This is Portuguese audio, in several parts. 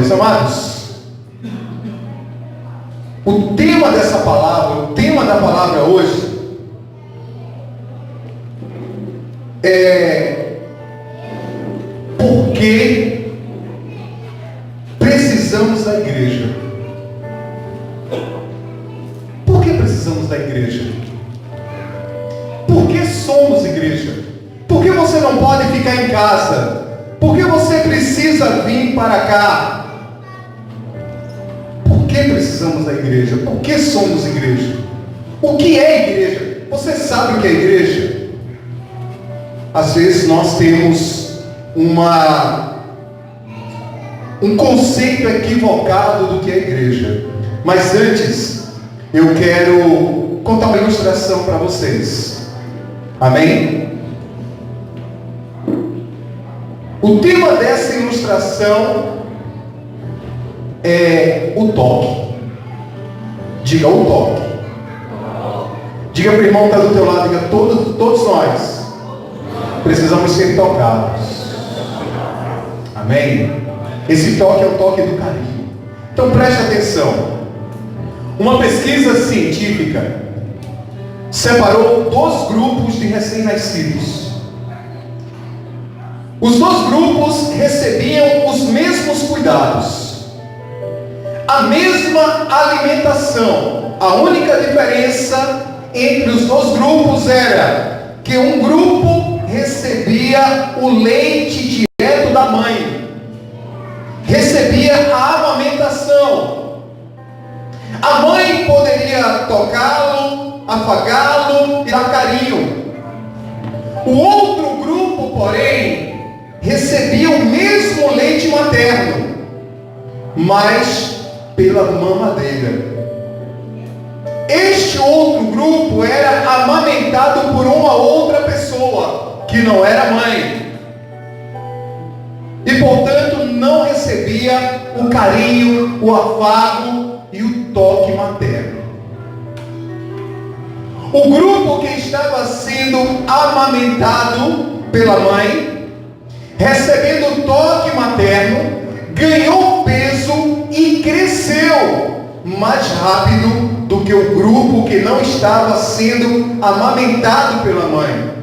meus amados, o tema dessa palavra, o tema da palavra hoje é por que precisamos da igreja. Por que precisamos da igreja? Por que somos igreja? Por que você não pode ficar em casa? Por que você precisa vir para cá? Por que precisamos da igreja? Por que somos igreja? O que é igreja? Você sabe o que é igreja? Às vezes nós temos um conceito equivocado do que é igreja. Mas antes, eu quero contar uma ilustração para vocês. Amém? O tema dessa ilustração é o toque. Diga o toque. Diga para o irmão que está do teu lado, diga todos nós precisamos ser tocados. Amém? Esse toque é o toque do carinho. Então preste atenção. Uma pesquisa científica separou 2 grupos de recém-nascidos. Os 2 grupos recebiam os mesmos cuidados, a mesma alimentação. A única diferença entre os 2 grupos era que um grupo recebia o leite direto da mãe, recebia a amamentação. A mãe poderia tocá-lo, afagá-lo e dar carinho. O outro grupo, porém, recebia o mesmo leite materno, mas pela mamadeira. Este outro grupo era amamentado por uma outra pessoa, que não era mãe, e portanto não recebia o carinho, o afago e o toque materno. O grupo que estava sendo amamentado pela mãe, recebendo o toque materno, ganhou peso e cresceu mais rápido do que o grupo que não estava sendo amamentado pela mãe,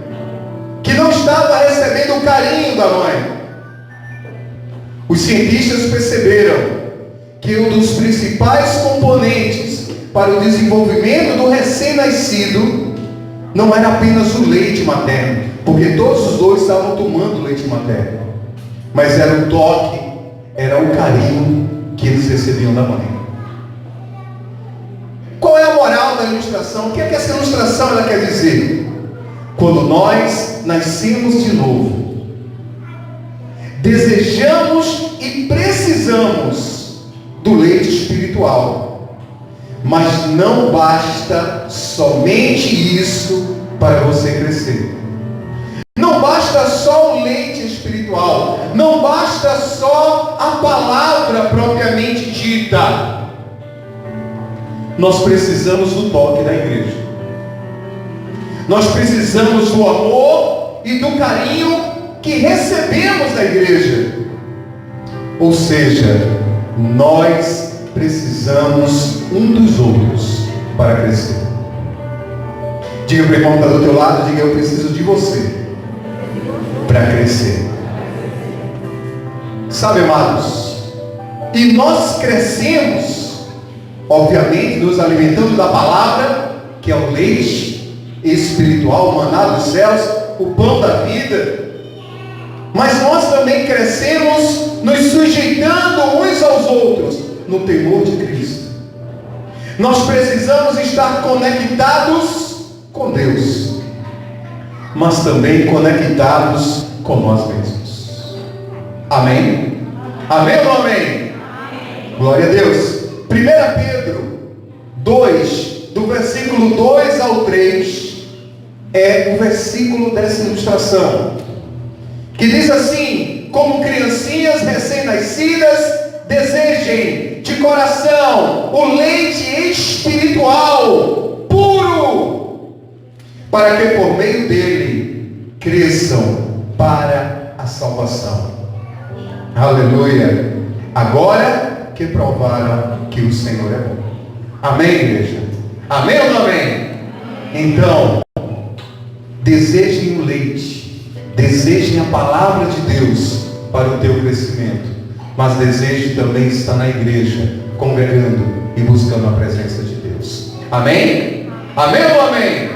que não estava recebendo o carinho da mãe. Os cientistas perceberam que um dos principais componentes para o desenvolvimento do recém-nascido não era apenas o leite materno, porque todos os 2 estavam tomando leite materno, mas era o toque, era o carinho que eles recebiam da mãe. Qual é a moral da ilustração? O que é que essa ilustração ela quer dizer? Quando nós nascemos de novo, desejamos e precisamos do leite espiritual, mas não basta somente isso para você crescer. Não basta só o leite espiritual, não basta só a palavra propriamente dita. Nós precisamos do toque da igreja. Nós precisamos do amor e do carinho que recebemos da igreja. Ou seja, nós precisamos um dos outros para crescer. Diga para o irmão que está do teu lado, diga: eu preciso de você para crescer. Sabe, amados, e nós crescemos, obviamente, nos alimentando da palavra, que é o leite espiritual, o maná dos céus, o pão da vida. Mas nós também crescemos nos sujeitando uns aos outros no temor de Cristo. Nós precisamos estar conectados com Deus, mas também conectados com nós mesmos. Amém? Amém ou não amém? Amém. Glória a Deus. 1 Pedro 2, do versículo 2 ao 3, é o versículo dessa ilustração, que diz assim: como criancinhas recém-nascidas, desejem de coração o leite espiritual puro, para que por meio dele cresçam para a salvação. Aleluia. Agora que provaram que o Senhor é bom. Amém, igreja? Amém ou não amém? Então, desejem o leite, desejem a palavra de Deus para o teu crescimento, mas deseje também estar na igreja, congregando e buscando a presença de Deus. Amém? Amém ou não amém?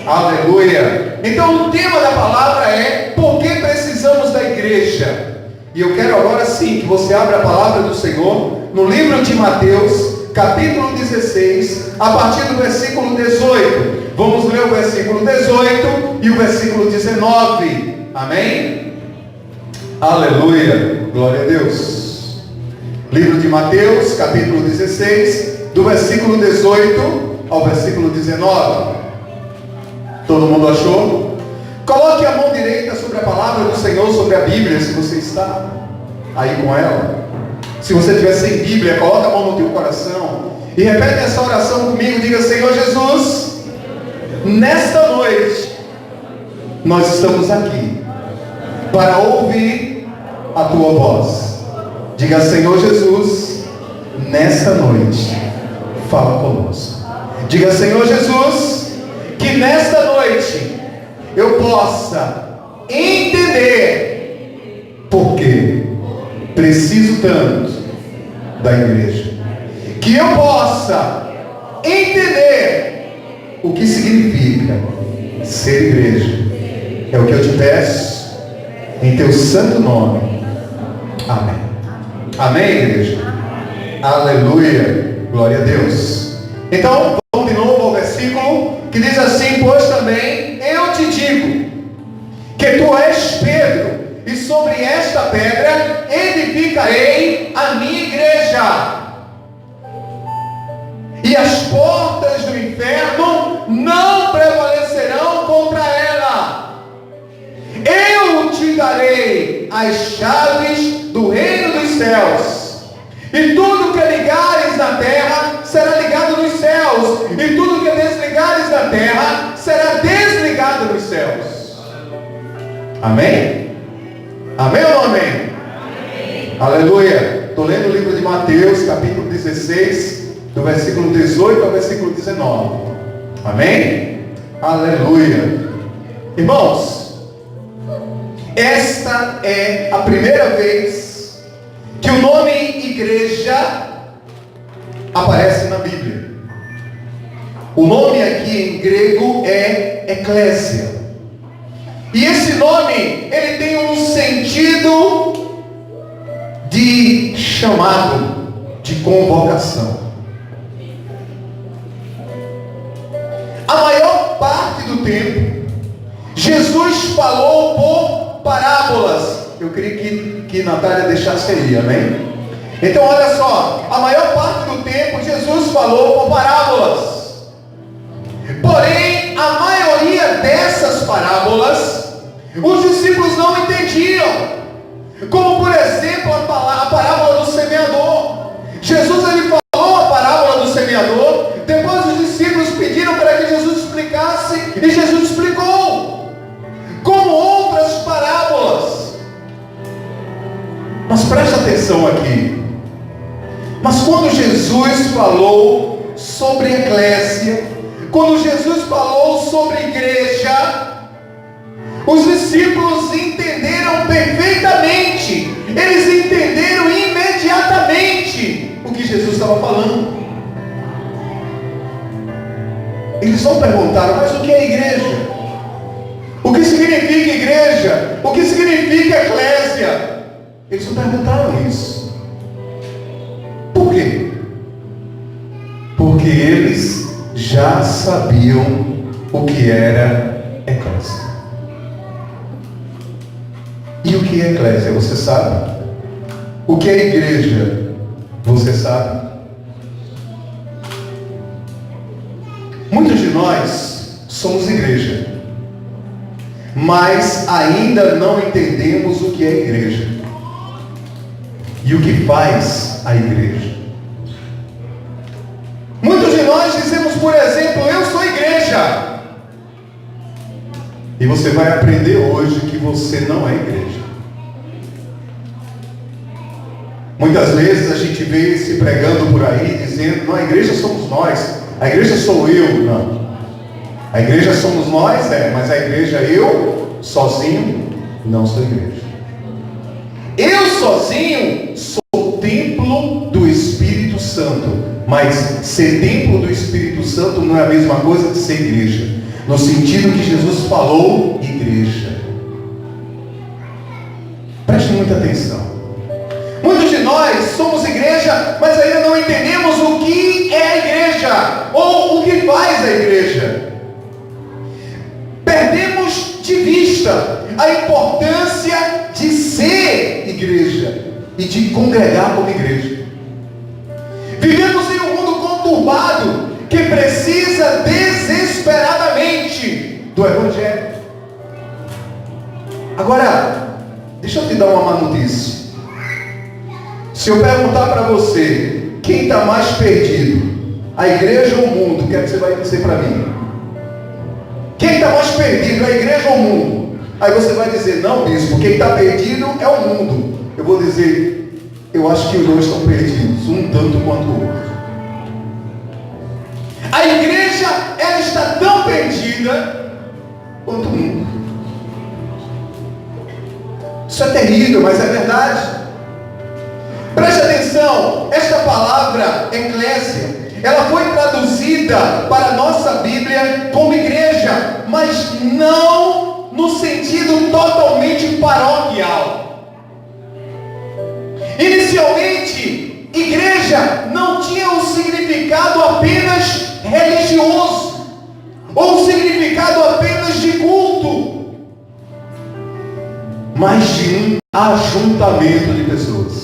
Aleluia! Então o tema da palavra é: por que precisamos da igreja? E eu quero agora sim que você abra a palavra do Senhor no livro de Mateus, capítulo 16, a partir do versículo 18. Vamos ler o versículo 18 e o versículo 19. Amém? Aleluia! Glória a Deus! Livro de Mateus, capítulo 16, do versículo 18 ao versículo 19. Todo mundo achou? Coloque a mão direita sobre a palavra do Senhor, sobre a Bíblia, se você está aí com ela. Se você estiver sem Bíblia, coloque a mão no teu coração e repete essa oração comigo. Diga: Senhor Jesus, nesta noite nós estamos aqui para ouvir a tua voz. Diga: Senhor Jesus, nesta noite fala conosco. Diga: Senhor Jesus, que nesta noite eu possa entender porque preciso tanto da igreja, que eu possa entender o que significa ser igreja. É o que eu te peço em teu santo nome. Amém. Amém, igreja? Aleluia. Glória a Deus. Então, vamos de novo ao versículo que diz assim: pois também eu te digo que tu és Pedro, e sobre esta pedra edificarei a minha igreja, e as portas do inferno não prevalecerão contra ela. Eu te darei as chaves do reino dos céus, e tudo que ligares na terra será ligado nos céus, e tudo que desligares na terra será desligado nos céus. Amém? Amém ou não amém? Amém. Aleluia. Estou lendo o livro de Mateus, capítulo 16, do versículo 18 ao versículo 19. Amém? Aleluia. Irmãos, esta é a primeira vez que o nome igreja aparece na Bíblia. O nome aqui em grego é eclésia. E esse nome, ele tem um sentido de chamado, de convocação. A maior parte do tempo, Jesus falou por parábolas. Eu queria que Natália deixasse aí, amém? Então olha só, a maior parte do tempo Jesus falou por parábolas. Porém, a maioria dessas parábolas os discípulos não entendiam. Como por exemplo a parábola do semeador. Jesus ele falou a parábola do semeador, depois os discípulos pediram para que Jesus explicasse, e Jesus explicou, como outras parábolas. Mas preste atenção aqui. Mas quando Jesus falou sobre eclésia, quando Jesus falou sobre igreja, os discípulos entenderam perfeitamente. Eles entenderam imediatamente o que Jesus estava falando. Eles não perguntaram: mas o que é igreja? O que significa igreja? O que significa eclésia? Eles não perguntaram isso. Por quê? Porque eles já sabiam o que era eclésia. E o que é eclésia? Você sabe? O que é igreja? Você sabe? Muitos de nós somos igreja, mas ainda não entendemos o que é igreja e o que faz a igreja. Muitos de nós dizemos, por exemplo: eu sou igreja. E você vai aprender hoje que você não é igreja. Muitas vezes a gente vê se pregando por aí, dizendo, não, a igreja somos nós, a igreja sou eu. Não. A igreja somos nós, mas a igreja eu, sozinho, não sou igreja. Eu sozinho sou templo do Espírito Santo, mas ser templo do Espírito Santo não é a mesma coisa que ser igreja, no sentido que Jesus falou, igreja. Preste muita atenção. Muitos de nós somos igreja, mas ainda não entendemos o que é a igreja, ou o que faz a igreja. Perdemos de vista a importância de ser igreja e de congregar como igreja. Vivemos em um mundo conturbado que precisa desesperadamente do Evangelho. Agora, deixa eu te dar uma má notícia. Se eu perguntar para você, quem está mais perdido, a igreja ou o mundo, o que é que você vai dizer para mim? Quem está mais perdido, a igreja ou o mundo? Aí você vai dizer, não, bispo, quem está perdido é o mundo. Eu vou dizer, eu acho que os dois estão perdidos, um tanto quanto o outro. A igreja, ela está tão perdida quanto o mundo. Isso é terrível, mas é verdade. Preste atenção, esta palavra eclésia, ela foi traduzida para a nossa Bíblia como igreja, mas não no sentido totalmente paroquial. Inicialmente, igreja não tinha um significado apenas religioso, ou um significado apenas de culto, mas de um ajuntamento de pessoas.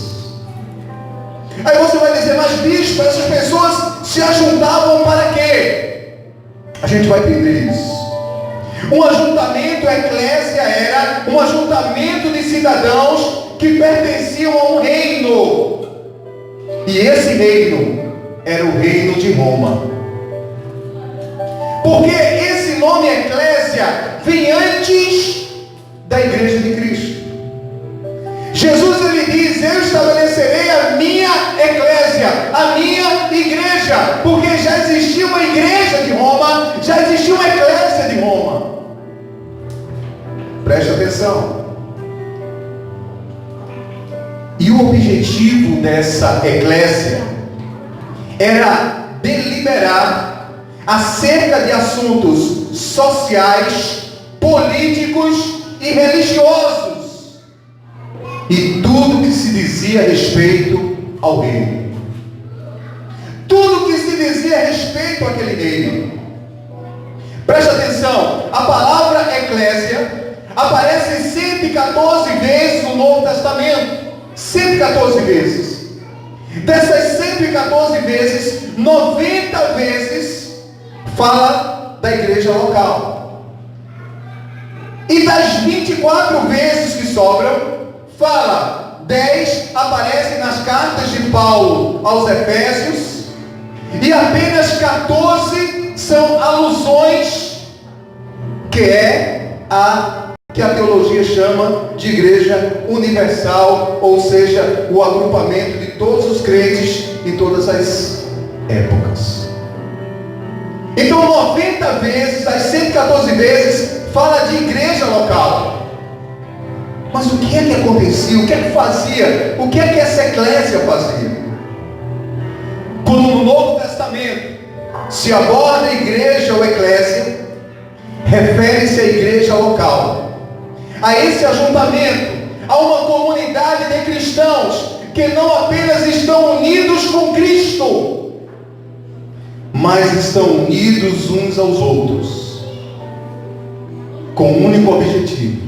Aí você vai dizer, mas bispo, essas pessoas se ajuntavam para quê? A gente vai entender isso. Um ajuntamento, a eclésia era um ajuntamento de cidadãos que pertenciam a um reino. E esse reino era o reino de Roma. Porque esse nome eclésia vem antes da igreja de Cristo. Jesus ele diz, eu estabelecerei a minha eclésia, a minha igreja, porque já existia uma igreja de Roma, já existia uma eclésia de Roma. Preste atenção. E o objetivo dessa eclésia era deliberar acerca de assuntos sociais, políticos e religiosos. E tudo que se dizia a respeito ao reino. Tudo que se dizia a respeito àquele reino. Preste atenção, a palavra eclésia aparece 114 vezes no Novo Testamento. 114 vezes. Dessas 114 vezes, 90 vezes fala da igreja local. E das 24 vezes que sobram, fala, 10 aparecem nas cartas de Paulo aos Efésios, e apenas 14 são alusões, que a teologia chama de igreja universal, ou seja, o agrupamento de todos os crentes em todas as épocas. Então 90 vezes, das 114 vezes, fala de igreja local. Mas o que é que acontecia? O que é que fazia? O que é que essa eclésia fazia? Quando no Novo Testamento se aborda a igreja ou eclésia, refere-se à igreja local, a esse ajuntamento, a uma comunidade de cristãos que não apenas estão unidos com Cristo, mas estão unidos uns aos outros, com um único objetivo: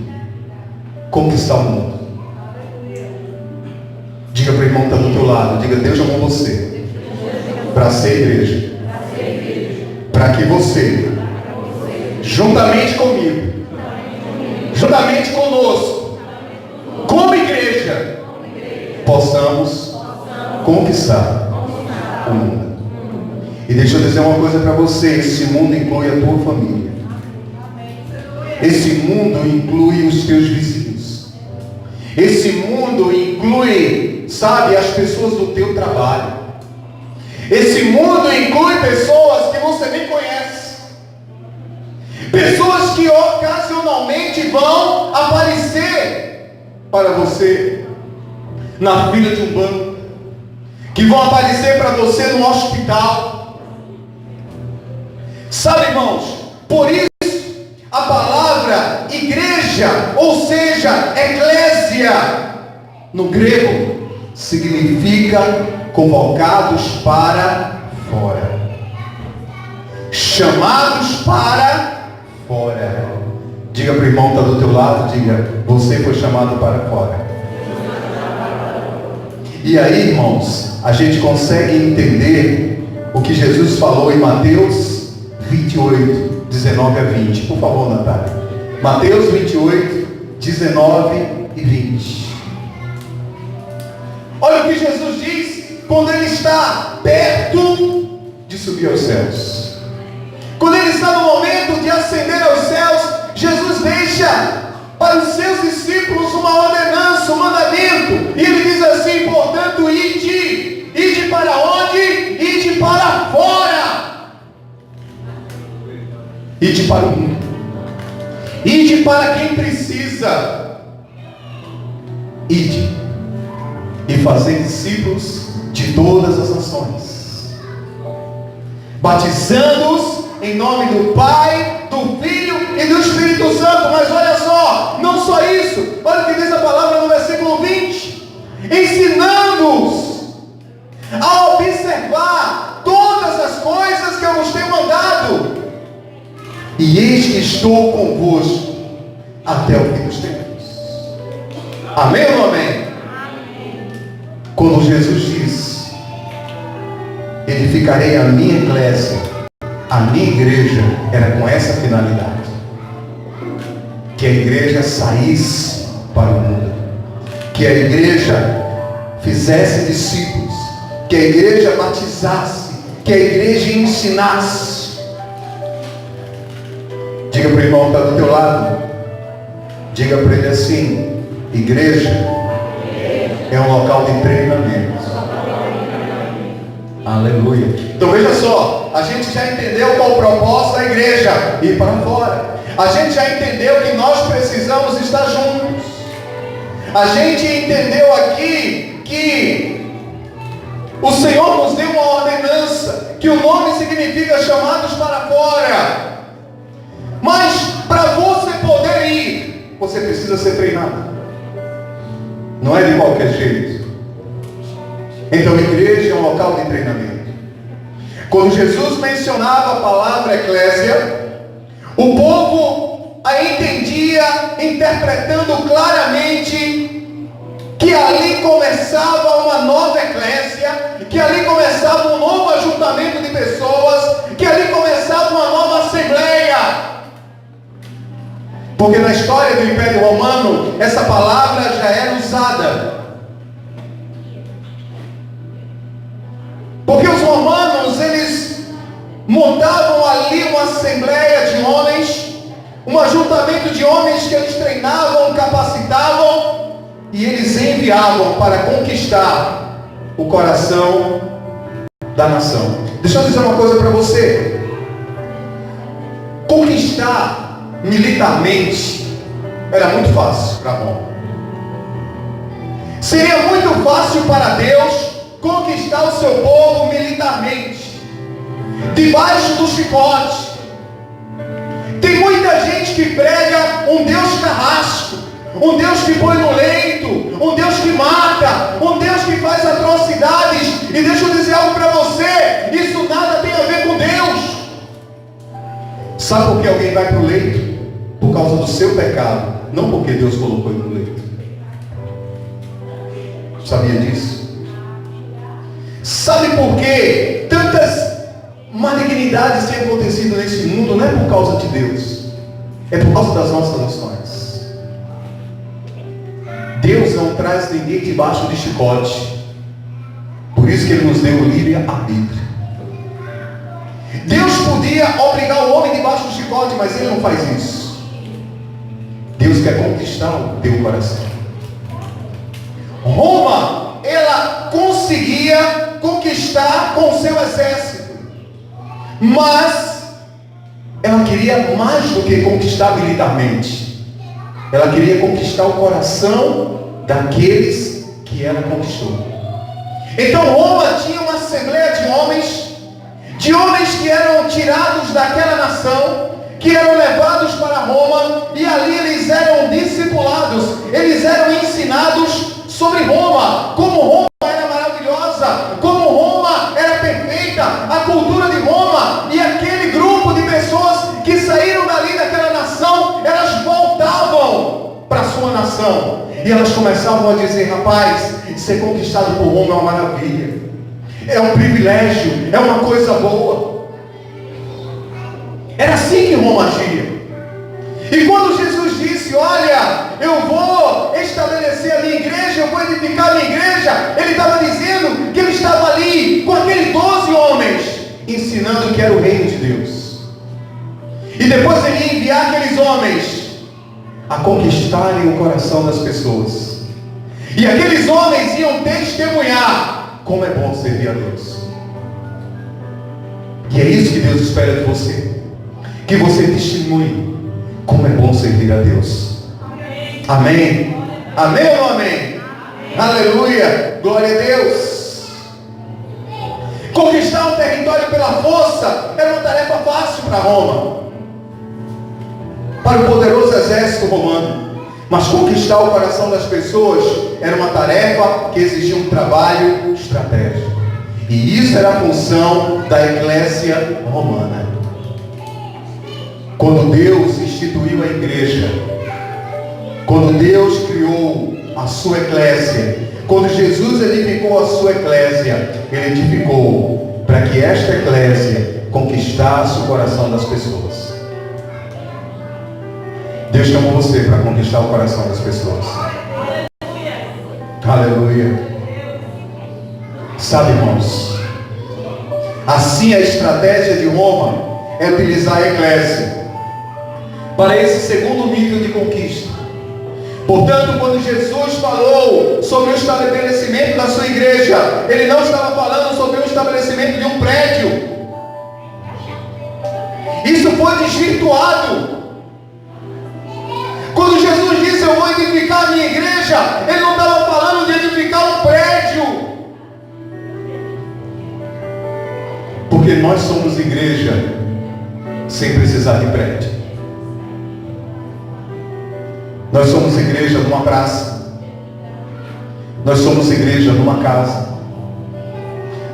conquistar o mundo. Diga para o irmão que está do teu lado, diga, Deus chamou você para ser igreja, para que você, juntamente comigo, juntamente conosco, como igreja, possamos conquistar o mundo. E deixa eu dizer uma coisa para você: esse mundo inclui a tua família, esse mundo inclui os teus vizinhos, esse mundo inclui sabe, as pessoas do teu trabalho. Esse mundo inclui pessoas que você nem conhece. Pessoas que ocasionalmente vão aparecer para você na fila de um banco, que vão aparecer para você no hospital. Sabe, irmãos, por isso a palavra igreja, ou seja, eclésia, no grego, significa convocados para fora, chamados para fora. Diga para o irmão que está do teu lado, diga: você foi chamado para fora. E aí, irmãos, a gente consegue entender o que Jesus falou em Mateus 28, 19 a 20. Por favor, Natália. Mateus 28, 19 e 20. Olha o que Jesus diz quando ele está perto de subir aos céus. Quando ele está no momento de ascender aos céus, Jesus deixa para os seus discípulos uma ordenança, um mandamento. E ele diz assim: portanto, ide. Ide para onde? Ide para fora. Ide para o mundo. Ide para quem precisa. Ide e fazer discípulos de todas as nações, batizando-os em nome do Pai, do Filho e do Espírito Santo. Mas olha só, não só isso, olha o que diz a palavra no versículo 20: ensinando-os a observar todas as coisas que eu vos tenho mandado, e eis que estou convosco até o fim dos tempos. Amém ou não amém? Quando Jesus diz: edificarei a minha eclésia, a minha igreja, era com essa finalidade, que a igreja saísse para o mundo, que a igreja fizesse discípulos, que a igreja batizasse, que a igreja ensinasse. Diga para o irmão que está do teu lado, diga para ele assim: igreja é um local de treinamento. Aleluia. Então veja só, a gente já entendeu qual o propósito da igreja: ir para fora. A gente já entendeu que nós precisamos estar juntos. A gente entendeu aqui que o Senhor nos deu uma ordenança, que o nome significa chamados para fora. Mas para você poder ir, você precisa ser treinado. Não é de qualquer jeito. Então a igreja é um local de treinamento. Quando Jesus mencionava a palavra eclésia, o povo a entendia interpretando claramente que ali começava uma nova eclésia, que ali começava um novo ajuntamento de pessoas, que ali começava uma nova assembleia. Porque na história do Império Romano, essa palavra já era usada. Porque os romanos, eles montavam ali uma assembleia de homens, um ajuntamento de homens que eles treinavam, capacitavam, e eles enviavam para conquistar o coração da nação. Deixa eu dizer uma coisa para você. Conquistar militarmente era muito fácil para Roma. Seria muito fácil para Deus conquistar o seu povo militarmente, debaixo do chicote. Tem muita gente que prega um Deus carrasco, um Deus que põe no leito, um Deus que mata, um Deus que faz atrocidades. E deixa eu dizer algo para você: isso nada tem a ver com Deus. Sabe por que alguém vai para o leito? Por causa do seu pecado, não porque Deus colocou ele no leito. Sabia disso? Sabe por que tantas malignidades têm acontecido nesse mundo? Não é por causa de Deus, é por causa das nossas ações. Deus não traz ninguém debaixo de chicote. Por isso que Ele nos deu o livre-arbítrio. Deus podia obrigar o homem debaixo do chicote, mas Ele não faz isso. Deus quer conquistar o teu coração. Roma ela conseguia conquistar com o seu exército. Mas ela queria mais do que conquistar militarmente. Ela queria conquistar o coração daqueles que ela conquistou. Então Roma tinha uma assembleia de homens que eram tirados daquela nação, que eram levados para Roma, e ali eles eram discipulados, eles eram ensinados sobre Roma, como Roma era maravilhosa, como Roma era perfeita, a cultura de Roma. E aquele grupo de pessoas que saíram dali daquela nação, elas voltavam para a sua nação, e elas começavam a dizer: rapaz, ser conquistado por Roma é uma maravilha, é um privilégio, é uma coisa boa. Era assim que Roma agia. E quando Jesus disse: olha, eu vou estabelecer a minha igreja, eu vou edificar a minha igreja, ele estava dizendo que ele estava ali com aqueles 12 homens, ensinando que era o reino de Deus. E depois ele ia enviar aqueles homens a conquistarem o coração das pessoas. E aqueles homens iam testemunhar como é bom servir a Deus. E é isso que Deus espera de você, que você testemunhe como é bom servir a Deus. Amém? Amém ou não amém? Aleluia, glória a Deus. Conquistar um território pela força era uma tarefa fácil para Roma, para o poderoso exército romano. Mas conquistar o coração das pessoas era uma tarefa que exigia um trabalho estratégico. E isso era a função da eclésia romana. Quando Deus instituiu a igreja, quando Deus criou a sua eclésia, quando Jesus edificou a sua eclésia, Ele edificou para que esta eclésia conquistasse o coração das pessoas. Deus chamou você para conquistar o coração das pessoas. Aleluia. Sabe, irmãos, assim a estratégia de Roma é utilizar a eclésia para esse segundo nível de conquista. Portanto, quando Jesus falou sobre o estabelecimento da sua igreja, Ele não estava falando sobre o estabelecimento de um prédio. Isso foi desvirtuado. Quando Jesus disse: eu vou edificar a minha igreja, Ele não estava falando de edificar um prédio. Porque nós somos igreja sem precisar de prédio. Nós somos igreja numa praça. Nós somos igreja numa casa.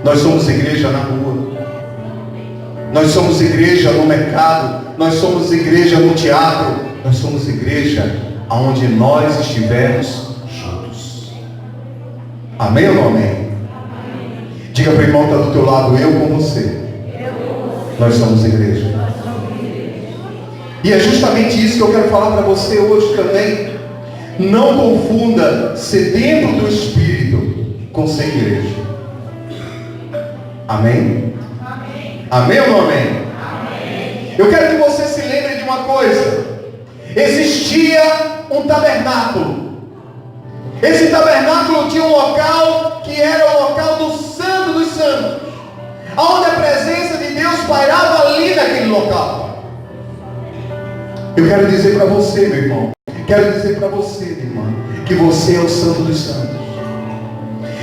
Nós somos igreja na rua. Nós somos igreja no mercado. Nós somos igreja no teatro. Nós somos igreja aonde nós estivermos juntos. Amém ou não amém? Diga para o irmão que está do teu lado: eu com você. Nós somos igreja. E é justamente isso que eu quero falar para você hoje também. Não confunda ser dentro do Espírito com ser igreja. Amém? Amém ou não amém? Eu quero que você se lembre de uma coisa. Existia um tabernáculo. Esse tabernáculo tinha um local que era o local do Santo dos Santos, onde a presença de Deus pairava ali naquele local. Eu quero dizer para você, meu irmão, quero dizer para você, minha irmã, que você é o Santo dos Santos,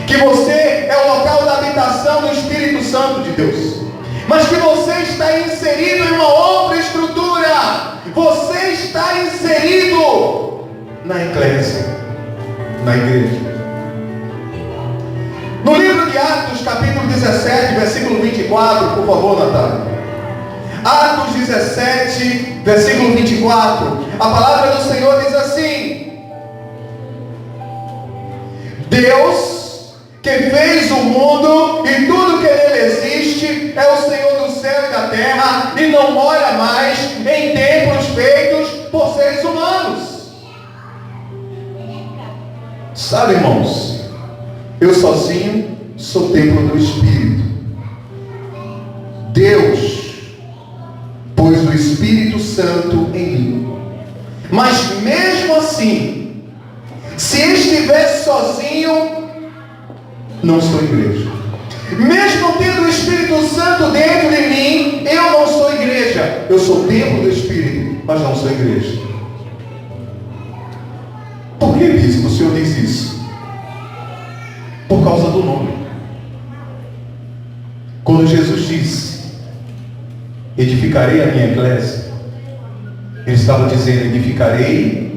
que você é o local da habitação do Espírito Santo de Deus, mas que você está inserido em uma outra estrutura. Você está inserido na eclésia, na igreja. No livro de Atos, capítulo 17, versículo 24, por favor, Natália. Atos 17, versículo 24. A palavra do Senhor diz assim: Deus, que fez o mundo e tudo que nele existe, é o Senhor do céu e da terra, e não mora mais em templos feitos por seres humanos. Sabe, irmãos, eu sozinho sou templo do Espírito. Deus pôs o Espírito Santo em mim. Mas mesmo assim, se estivesse sozinho, não sou igreja. Mesmo tendo o Espírito Santo dentro de mim, eu não sou igreja. Eu sou templo do Espírito, mas não sou igreja. Por que, bispo, o senhor diz isso? Por causa do nome. Quando Jesus disse: edificarei a minha eclésia, ele estava dizendo: edificarei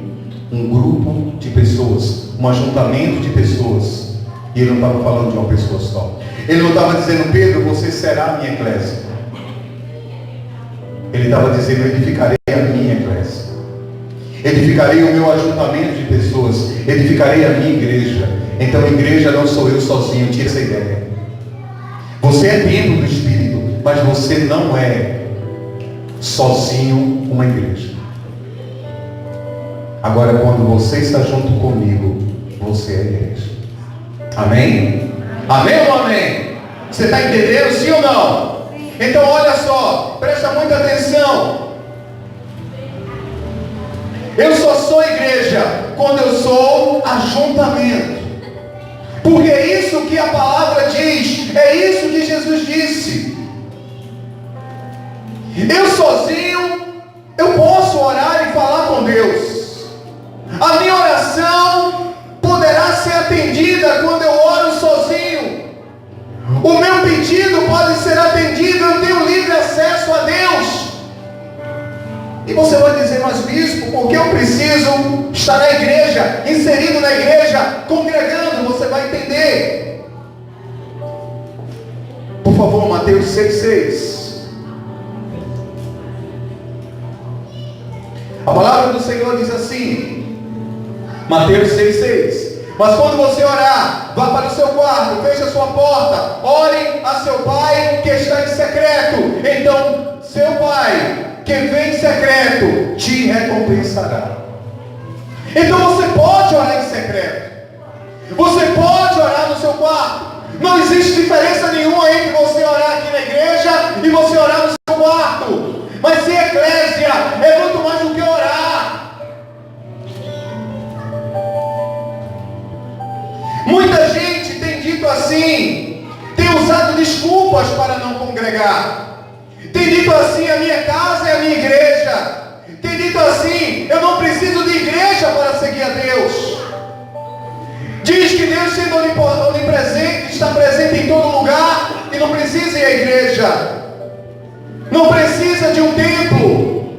um grupo de pessoas, um ajuntamento de pessoas. E ele não estava falando de uma pessoa só. Ele não estava dizendo: Pedro, você será a minha eclésia. Ele estava dizendo: eu edificarei a minha eclésia, edificarei o meu ajuntamento de pessoas, edificarei a minha igreja. Então igreja não sou eu sozinho, tira essa ideia. Você é templo do Espírito, mas você não é sozinho uma igreja. Agora, quando você está junto comigo, você é igreja. Amém? Amém ou amém? Você está entendendo, sim ou não? Então olha só, presta muita atenção. Eu só sou igreja quando eu sou ajuntamento. Porque é isso que a palavra diz, é isso que Jesus disse. Eu sozinho, eu posso orar e falar com Deus. A minha oração poderá ser atendida quando eu oro sozinho. O meu pedido pode ser atendido, eu tenho livre acesso a Deus. E você vai dizer: mas bispo, por que eu preciso estar na igreja, inserido na igreja, congregando? Você vai entender. Por favor, Mateus 6,6. A palavra do Senhor diz assim, Mateus 6,6: mas quando você orar, vá para o seu quarto, feche a sua porta, ore a seu pai que está em secreto. Então seu pai que vem em secreto te recompensará. Então você pode orar em secreto, você pode orar no seu quarto. Não existe diferença nenhuma entre você orar aqui na igreja e você orar no seu quarto. Mas ser eclésia é muito mais do que orar. Muita gente tem dito assim, tem usado desculpas para não congregar. Tem dito assim: a minha casa é a minha igreja. Tem dito assim: eu não preciso de igreja para seguir a Deus. Diz que Deus, sendo onipresente, está presente em todo lugar e não precisa ir à igreja. Não precisa de um templo.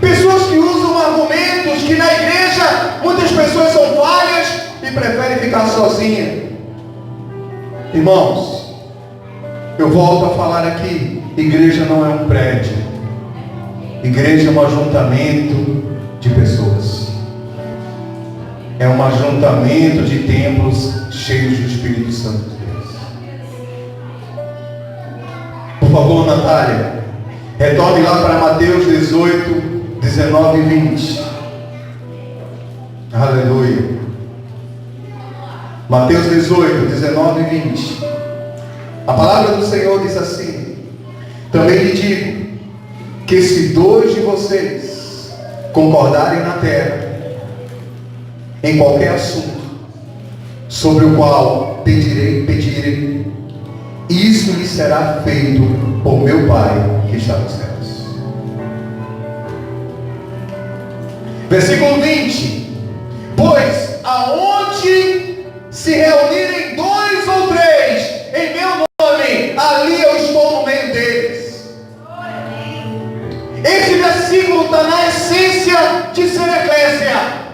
Pessoas que usam argumentos que na igreja muitas pessoas são falhas e preferem ficar sozinhas. Irmãos, eu volto a falar aqui: igreja não é um prédio. Igreja é um ajuntamento de pessoas. É um ajuntamento de templos cheios do Espírito Santo de Deus. Por favor, Natália, retorne lá para Mateus 18, 19 e 20. Aleluia. Mateus 18, 19 e 20. A palavra do Senhor diz assim: também lhe digo que se 2 de vocês concordarem na terra em qualquer assunto sobre o qual pedirem, isso lhe será feito por meu Pai que está nos céus. Versículo 20: pois aonde se reunirem 2 ou 3 em meu nome, ali eu estou no meio deles. Esse versículo está na essência de ser eclésia.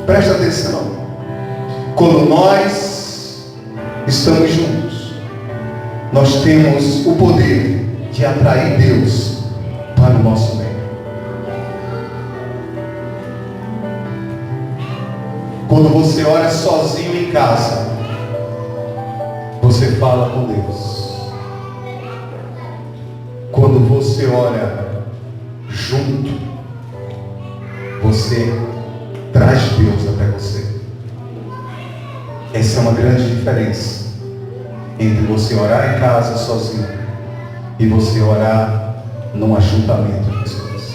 Presta atenção. Quando nós estamos juntos, nós temos o poder de atrair Deus para o nosso meio. Quando você ora sozinho em casa, você fala com Deus. Quando você ora junto, você traz Deus até você. Essa é uma grande diferença entre você orar em casa sozinho e você orar num ajuntamento de pessoas.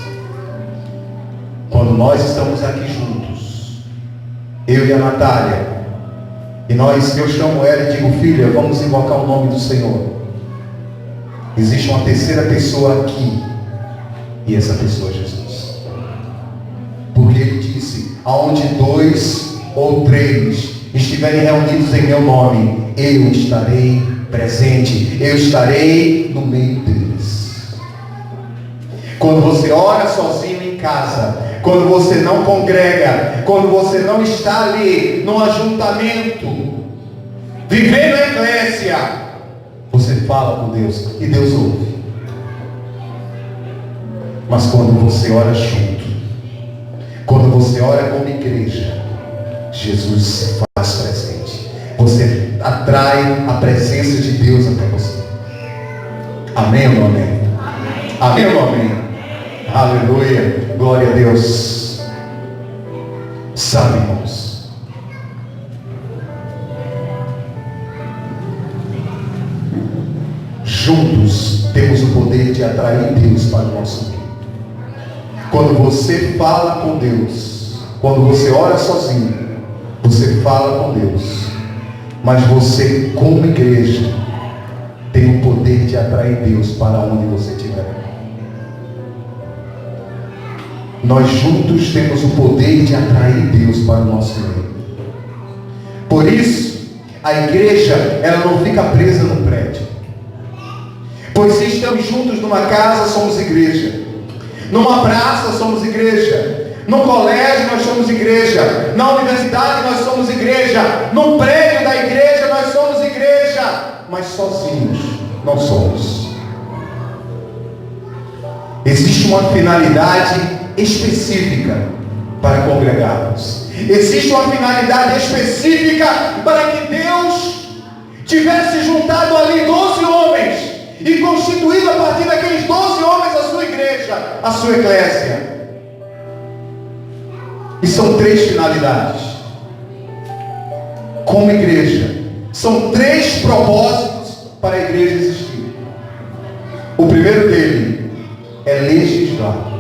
Quando nós estamos aqui juntos, eu e a Natália, eu chamo ela e digo: filha, vamos invocar o nome do Senhor. Existe uma terceira pessoa aqui, e essa pessoa é Jesus. Porque ele disse: aonde 2 ou 3 estiverem reunidos em meu nome, eu estarei presente, eu estarei no meio deles. Quando você ora sozinho em casa, quando você não congrega, quando você não está ali no ajuntamento, vivendo a eclésia, você fala com Deus e Deus ouve. Mas quando você ora junto, quando você ora como igreja, Jesus se faz presente. Você atrai a presença de Deus até você. Amém ou não amém? Amém ou não amém? Aleluia, glória a Deus. Sabe, irmãos, juntos temos o poder de atrair Deus para o nosso meio. Quando você fala com Deus, quando você ora sozinho, você fala com Deus, mas você, como igreja, tem o poder de atrair Deus para onde você estiver. Nós juntos temos o poder de atrair Deus para o nosso meio. Por isso, a igreja, ela não fica presa no prédio. Pois se estamos juntos numa casa, somos igreja. Numa praça, somos igreja. Num colégio, nós somos igreja. Na universidade, nós somos igreja. No prédio da igreja, nós somos igreja. Mas sozinhos, não somos. Existe uma finalidade específica para congregarmos. Existe uma finalidade específica para que Deus tivesse juntado ali 12 homens e constituído a partir daqueles 12 homens a sua igreja, a sua eclésia. E são 3 finalidades. Como igreja, são 3 propósitos para a igreja existir. O primeiro dele é legislar.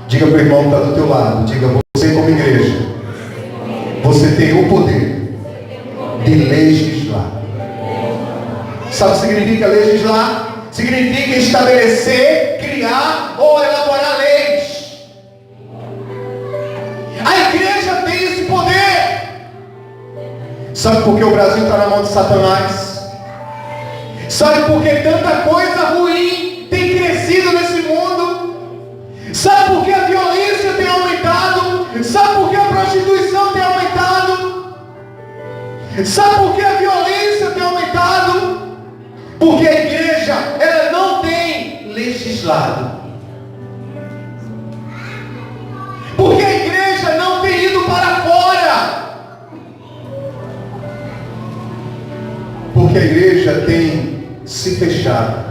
Diga para o irmão que está do teu lado, diga: você como igreja, você tem o poder de legislar. Sabe o que significa legislar? Significa estabelecer, criar ou elaborar leis. A igreja tem esse poder. Sabe por que o Brasil está na mão de Satanás? Sabe por que tanta coisa ruim tem crescido nesse mundo? Sabe por que a violência tem aumentado? Sabe por que a prostituição tem aumentado? Sabe por que a violência tem aumentado? Porque a igreja, ela não tem legislado. Porque a igreja não tem ido para fora. Porque a igreja tem se fechado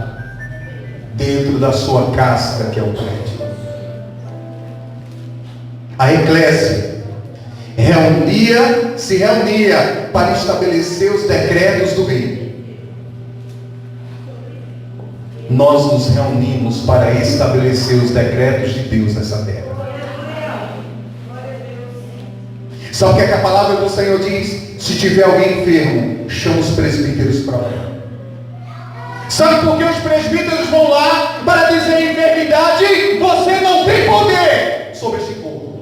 dentro da sua casca, que é o prédio. A eclésia se reunia para estabelecer os decretos do rei. Nós nos reunimos para estabelecer os decretos de Deus nessa terra. Sabe o que é que a palavra do Senhor diz? Se tiver alguém enfermo, chama os presbíteros para orar. Sabe por que os presbíteros vão lá para dizer a enfermidade? Você não tem poder sobre este corpo.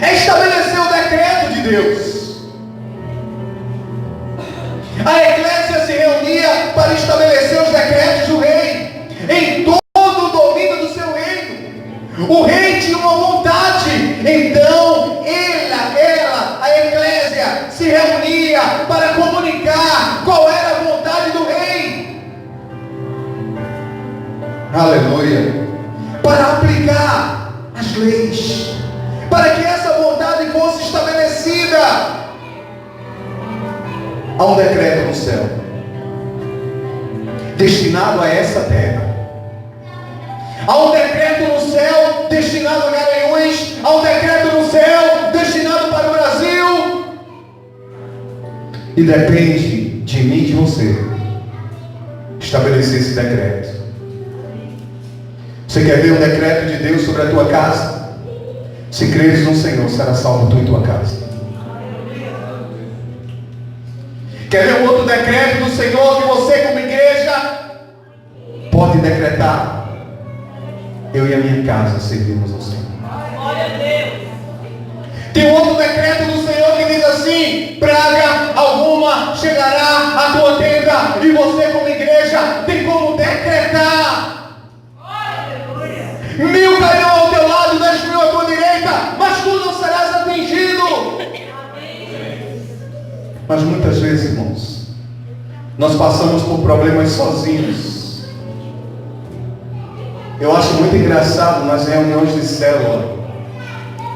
É estabelecer o decreto de Deus. A eclésia se reunia para estabelecer os decretos do rei em todo o domínio do seu reino. O rei tinha uma vontade, então a eclésia se reunia para comunicar qual era a vontade do rei. Aleluia. Para aplicar as leis, para que essa vontade fosse estabelecida. Há um decreto no céu destinado a essa terra. Há um decreto no céu destinado a Garanhuns. Há um decreto no céu destinado para o Brasil. E depende de mim e de você estabelecer esse decreto. Você quer ver um decreto de Deus sobre a tua casa? Se creres no Senhor, será salvo tu e tua casa. Quer ver um outro decreto do Senhor que você, como igreja, pode decretar? Eu e a minha casa servimos ao Senhor. Glória a Deus. Tem outro decreto do Senhor que diz assim: praga alguma chegará à tua tenda. E você, como igreja, tem como decretar: 1000 cairão ao teu lado, 10.000 à tua direita, mas tu não serás atingido. Mas muitas vezes, irmãos, nós passamos por problemas sozinhos. Eu acho muito engraçado nas reuniões de célula,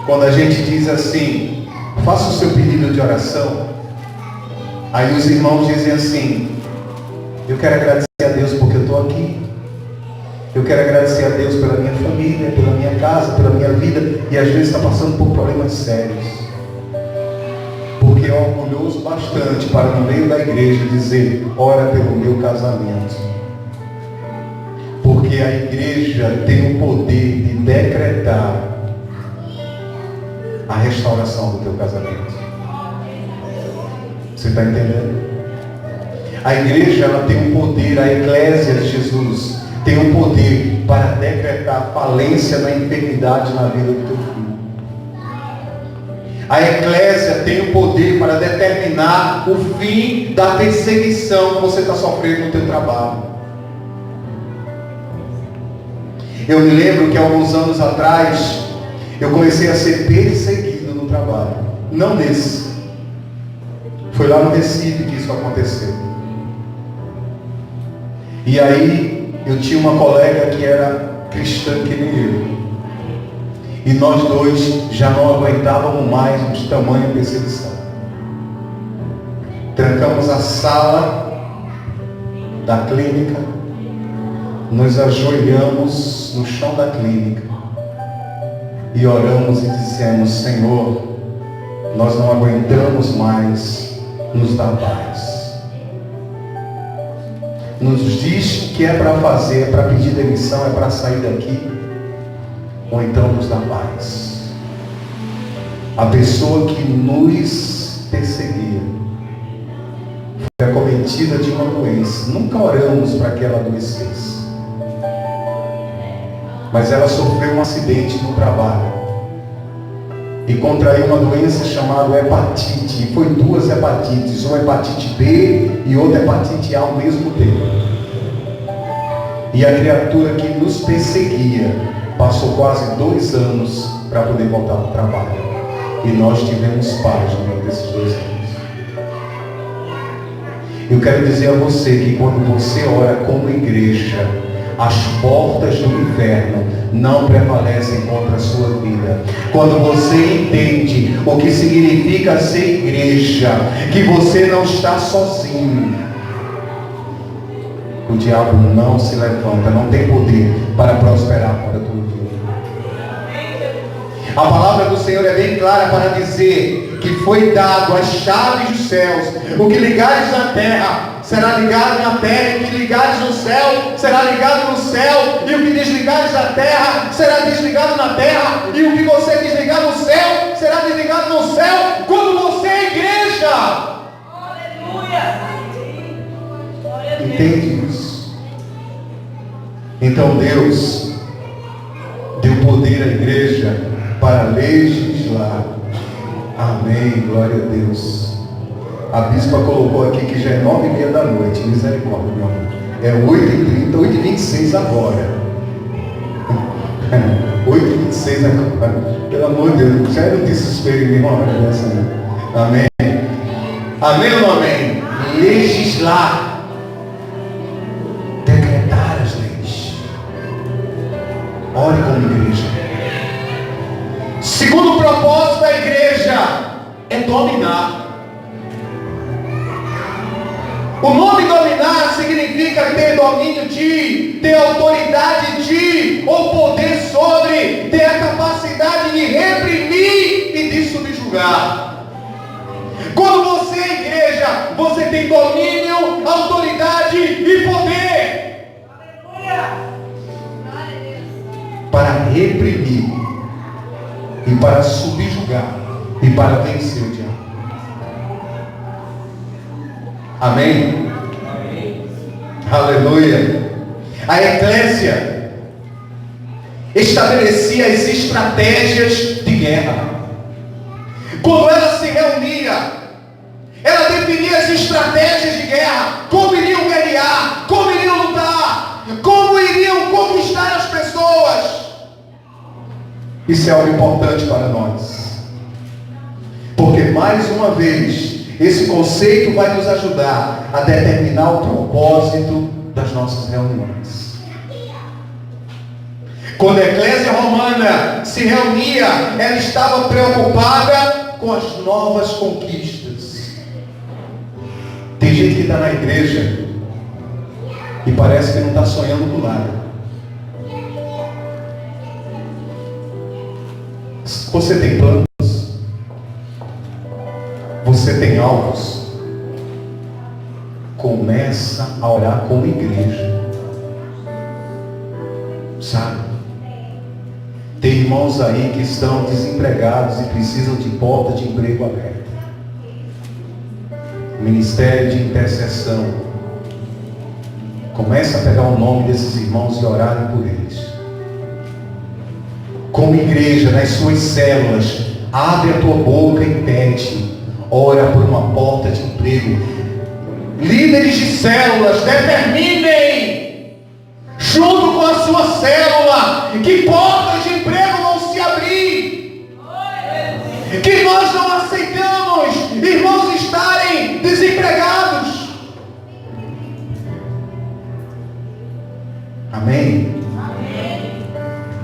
quando a gente diz assim: faça o seu pedido de oração. Aí os irmãos dizem assim: eu quero agradecer a Deus porque eu estou aqui. Eu quero agradecer a Deus pela minha família, pela minha casa, pela minha vida. E às vezes está passando por problemas sérios. Porque é orgulhoso bastante para no meio da igreja dizer: ora pelo meu casamento. Porque a igreja tem o poder de decretar a restauração do teu casamento. Você está entendendo? A igreja, ela tem um poder, a eclésia de Jesus tem um poder para decretar falência na enfermidade na vida do teu filho. A eclésia tem o poder para determinar o fim da perseguição que você está sofrendo no teu trabalho. Eu me lembro que alguns anos atrás eu comecei a ser perseguido no trabalho. Não nesse. Foi lá no Recife que isso aconteceu. E aí eu tinha uma colega que era cristã que nem eu. E nós dois já não aguentávamos mais de tamanha perseguição. Trancamos a sala da clínica, nos ajoelhamos no chão da clínica e oramos e dissemos: Senhor, nós não aguentamos mais, nos dá paz. Nos diz o que é para fazer, é para pedir demissão, é para sair daqui, ou então nos dá paz. A pessoa que nos perseguia foi acometida de uma doença. Nunca oramos para que ela adoecesse, mas ela sofreu um acidente no trabalho e contraiu uma doença chamada hepatite. E foi 2 hepatites, uma hepatite B e outra hepatite A ao mesmo tempo. E a criatura que nos perseguia passou quase 2 anos para poder voltar para o trabalho. E nós tivemos paz no meio desses 2 anos. Eu quero dizer a você que quando você ora como igreja, as portas do inferno não prevalecem contra a sua vida. Quando você entende o que significa ser igreja, que você não está sozinho, o diabo não se levanta, não tem poder para prosperar contra a tua vida. A palavra do Senhor é bem clara para dizer que foi dado as chaves dos céus. O que ligares na terra será ligado na terra, e o que ligares no céu será ligado no céu, e o que desligares na terra será desligado na terra, e o que você desligar no céu será desligado no céu, quando você é igreja. Aleluia! Entende isso? Então Deus deu poder à igreja para legislar. Amém, glória a Deus. A bispa colocou aqui que já é 9h30 da noite. Misericórdia, meu amor. É 8h30, 8h26 agora. 8h26 agora. Pelo amor de Deus, já não desespero em nenhuma hora dessa, né? Amém. Amém ou não amém? Legislar. Decretar as leis. Ore como igreja. Segundo propósito da igreja é dominar. O nome dominar significa ter domínio de, ter autoridade de, ou poder sobre, ter a capacidade de reprimir e de subjugar. Quando você é igreja, você tem domínio, autoridade e poder. Aleluia! Para reprimir e para subjugar e para vencer o diabo. Amém? Amém. Aleluia. A eclésia estabelecia as estratégias de guerra. Quando ela se reunia, ela definia as estratégias de guerra, como iriam guerrear, como iriam lutar, como iriam conquistar as pessoas. Isso é algo importante para nós, porque mais uma vez esse conceito vai nos ajudar a determinar o propósito das nossas reuniões. Quando a eclésia romana se reunia, ela estava preocupada com as novas conquistas. Tem gente que está na igreja e parece que não está sonhando com nada. Você tem planos? Você tem alvos? Começa a orar como igreja. Sabe? Tem irmãos aí que estão desempregados e precisam de porta de emprego aberta. Ministério de intercessão. Começa a pegar o nome desses irmãos e orarem por eles. Como igreja, nas suas células, abre a tua boca e pede. Ora por uma porta de emprego. Líderes de células, determinem, junto com a sua célula, que portas de emprego vão se abrir. Que nós não aceitamos irmãos estarem desempregados. Amém?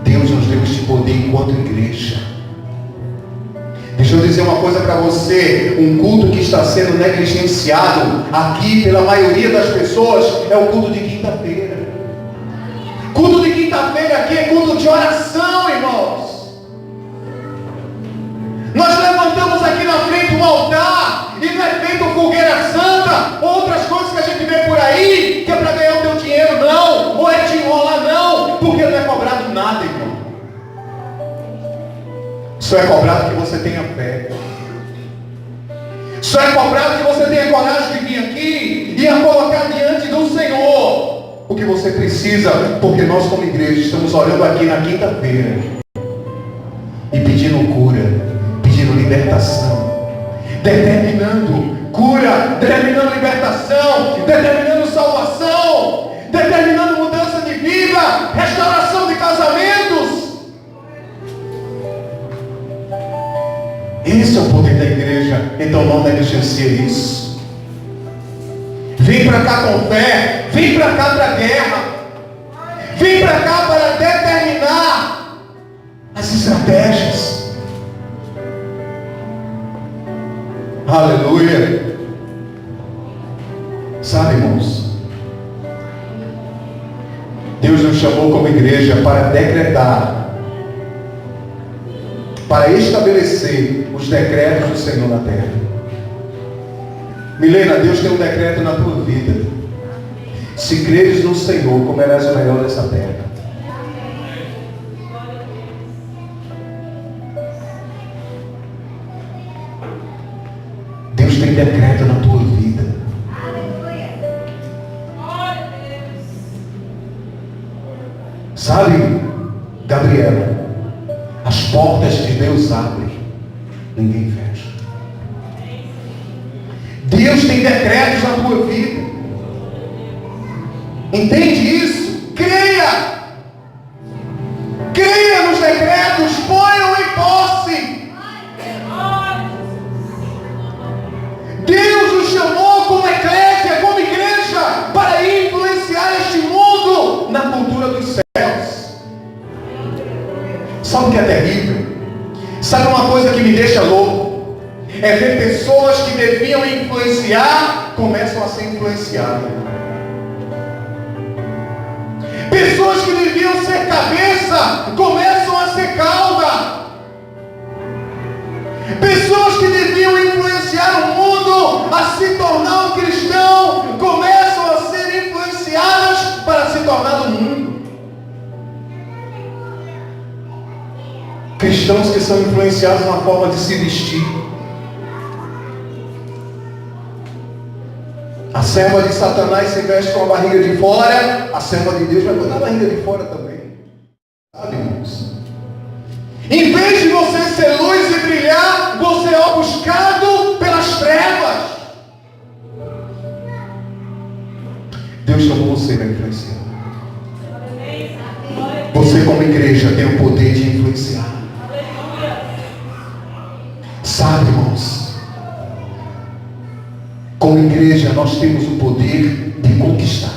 Deus nos deu este poder enquanto igreja. Deixa eu dizer uma coisa para você. Um culto que está sendo negligenciado aqui pela maioria das pessoas é o culto de quinta-feira. Culto de quinta-feira aqui é culto de oração, irmãos. Nós levantamos aqui na frente um altar e não é feito fogueira santa, outras coisas que a gente vê por aí, que é para ganhar o teu dinheiro, não, ou é te enrolar, não, porque não é cobrado nada, irmão. Só é cobrado que você tenha fé. Só é cobrado que você tenha coragem de vir aqui e a colocar diante do Senhor o que você precisa, porque nós como igreja estamos orando aqui na quinta-feira e pedindo cura, pedindo libertação, determinando cura, determinando libertação, determinando salvação, determinando mudança de vida, restauração de casamentos. Esse é o poder da igreja. Então não negligencie isso. Vem para cá com fé. Vem para cá para a guerra. Vem para cá para determinar as estratégias. Aleluia. Sabe, irmãos, Deus nos chamou como igreja para decretar, para estabelecer os decretos do Senhor na terra. Milena, Deus tem um decreto na tua vida. Se creres no Senhor, comerás o melhor dessa terra. Deus tem decreto na tua vida. Sabe, Gabriela, as portas que Deus abre, ninguém fecha. Deus tem decretos na tua vida. Entende isso? Creia. Creia nos decretos, ponham em posse. Deus nos chamou como eclésia, como igreja, para influenciar este mundo na cultura dos céus. Sabe o que é terrível? Sabe uma coisa que me deixa louco? É ver pessoas que deviam influenciar, começam a ser influenciadas. Pessoas que deviam ser cabeça, começam a ser cauda. Pessoas que deviam influenciar o mundo a se tornar um cristão, começam a ser influenciadas para se tornar do mundo. Cristãos que são são influenciados na forma de se vestir. A serva de Satanás se veste com a barriga de fora, a serva de Deus vai botar a barriga de fora também. Sabe, irmãos? Em vez de você ser luz e brilhar, você é ofuscado pelas trevas. Deus chamou você para influenciar. Você, como igreja, tem o poder de influenciar. Sabe, irmãos? Como igreja, nós temos o poder de conquistar.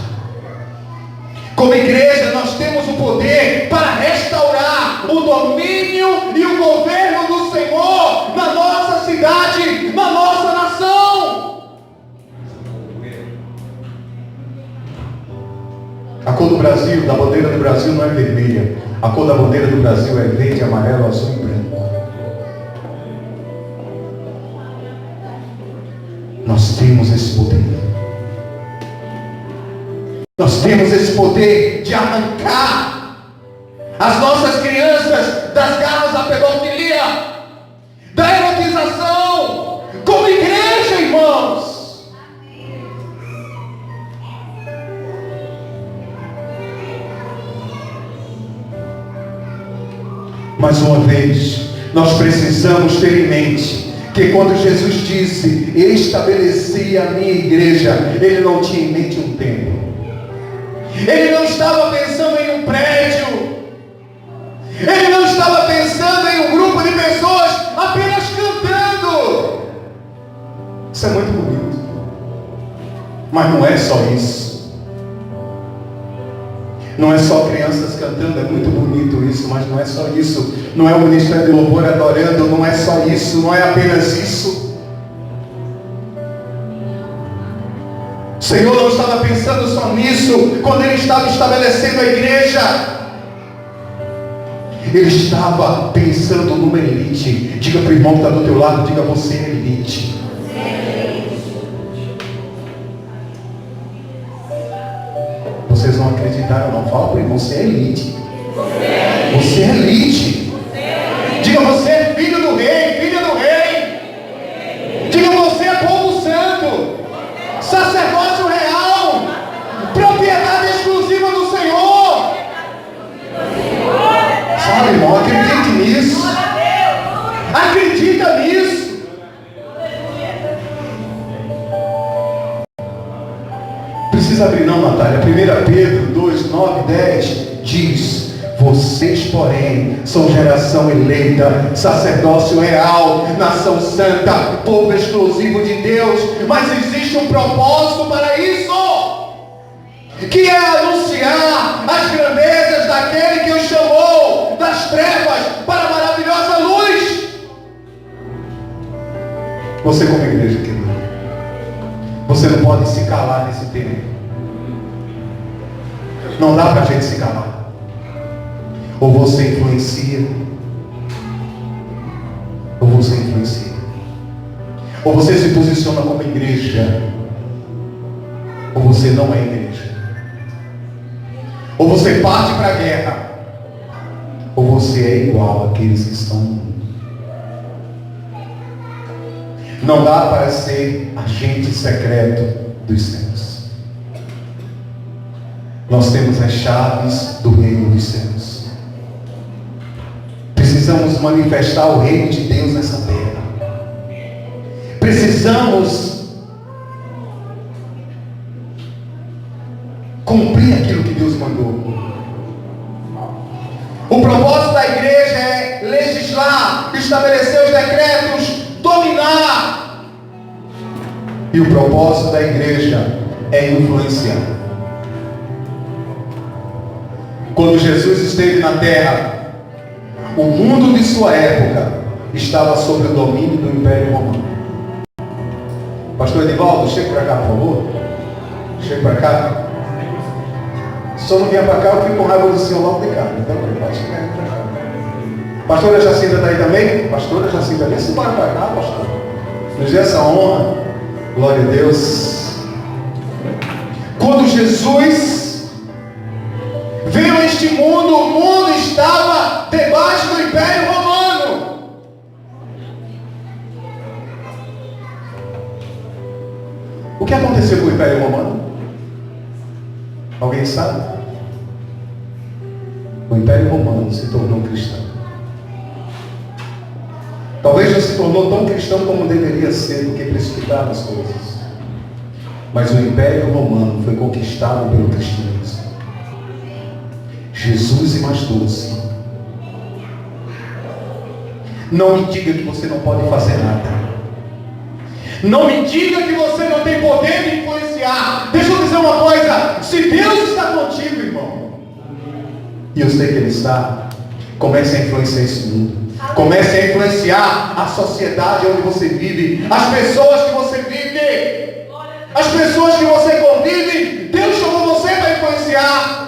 Como igreja, nós temos o poder para restaurar o domínio e o governo do Senhor na nossa cidade, na nossa nação. A cor do Brasil, da bandeira do Brasil, não é vermelha. A cor da bandeira do Brasil é verde, amarelo, azul e branco. Nós temos esse poder. Nós temos esse poder de arrancar as nossas crianças das garras da pedofilia, da erotização, como igreja, irmãos. Mais uma vez, nós precisamos ter em mente que quando Jesus disse, estabeleci a minha igreja, Ele não tinha em mente um templo. Ele não estava pensando em um prédio. Ele não estava pensando em um grupo de pessoas apenas cantando. Isso é muito bonito. Mas não é só isso. Não é só crianças cantando, é muito bonito isso, mas não é só isso. Não é o ministério de louvor adorando, não é só isso, não é apenas isso. O Senhor não estava pensando só nisso quando Ele estava estabelecendo a igreja. Ele estava pensando numa elite. Diga para o irmão que está do teu lado, diga, você é elite. Vocês não acreditaram, não. Fala para ele, você é elite. Você é elite. Diga, você é filho do rei, filha do rei. Diga, você é povo santo, sacerdócio real, propriedade exclusiva do Senhor. Sabe, irmão, acredite nisso. Acredita nisso. Precisa abrir não, Natália. 1 Pedro 2, 9, 10 diz: vocês, porém, são geração eleita, sacerdócio real, nação santa, povo exclusivo de Deus. Mas existe um propósito para isso, que é anunciar as grandezas daquele que os chamou das trevas para a maravilhosa luz. Você, como igreja, querido, você não pode se calar nesse tempo. Não dá para a gente se calar. Ou você influencia, ou você influencia. Ou você se posiciona como igreja, ou você não é igreja. Ou você parte para a guerra, ou você é igual àqueles que estão no mundo. Não dá para ser agente secreto dos céus. Nós temos as chaves do reino dos céus. Precisamos manifestar o reino de Deus nessa terra. Precisamos cumprir aquilo que Deus mandou. O propósito da igreja é legislar, estabelecer os decretos, dominar. E o propósito da igreja é influenciar. Quando Jesus esteve na terra, o mundo de sua época estava sob o domínio do Império Romano. Pastor Edivaldo, chega para cá, por favor. Chega para cá. Se eu não vier para cá, eu fico com raiva do senhor logo de cá. Então, pode chegar para cá. Pastora Jacinta está aí também? Pastora Jacinta, vem se embora para cá, pastor. Nos dê essa honra. Glória a Deus. Quando Jesus veio a este mundo, o mundo estava debaixo do Império Romano. O que aconteceu com o Império Romano? Alguém sabe? O Império Romano se tornou cristão. Talvez não se tornou tão cristão como deveria ser, porque precipitava as coisas. Mas o Império Romano foi conquistado pelo cristianismo. Jesus e mais 12. Não me diga que você não pode fazer nada. Não me diga que você não tem poder de influenciar. Deixa eu dizer uma coisa. Se Deus está contigo, irmão, e eu sei que Ele está, comece a influenciar esse mundo. Comece a influenciar a sociedade onde você vive, as pessoas que você vive, as pessoas que você convive. Deus chamou você para influenciar.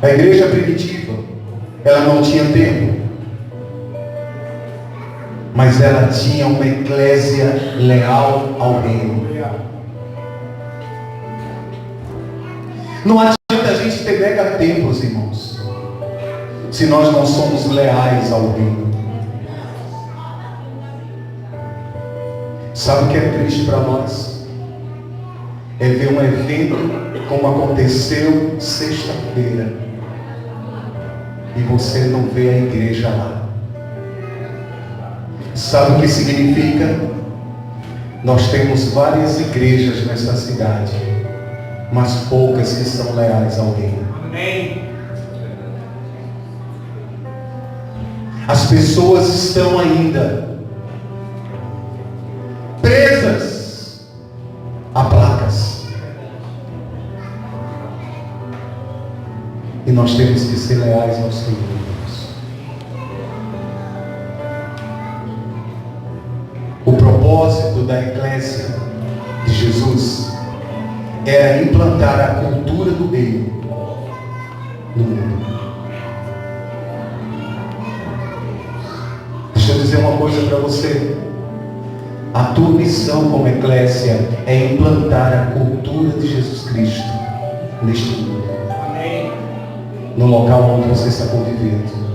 A igreja primitiva, ela não tinha templo, mas ela tinha uma eclésia leal ao reino. Não adianta a gente ter mega templos, irmãos, se nós não somos leais ao reino. Sabe o que é triste para nós? É ver um evento como aconteceu sexta-feira e você não vê a igreja lá. Sabe o que significa? Nós temos várias igrejas nessa cidade, mas poucas que são leais ao reino. Amém. As pessoas estão ainda presas a placas. E nós temos que ser leais ao Senhor. O propósito da eclésia de Jesus era implantar a cultura do reino no mundo. Deixa eu dizer uma coisa para você. A tua missão como eclésia é implantar a cultura de Jesus Cristo neste mundo. Amém. No local onde você está convivendo.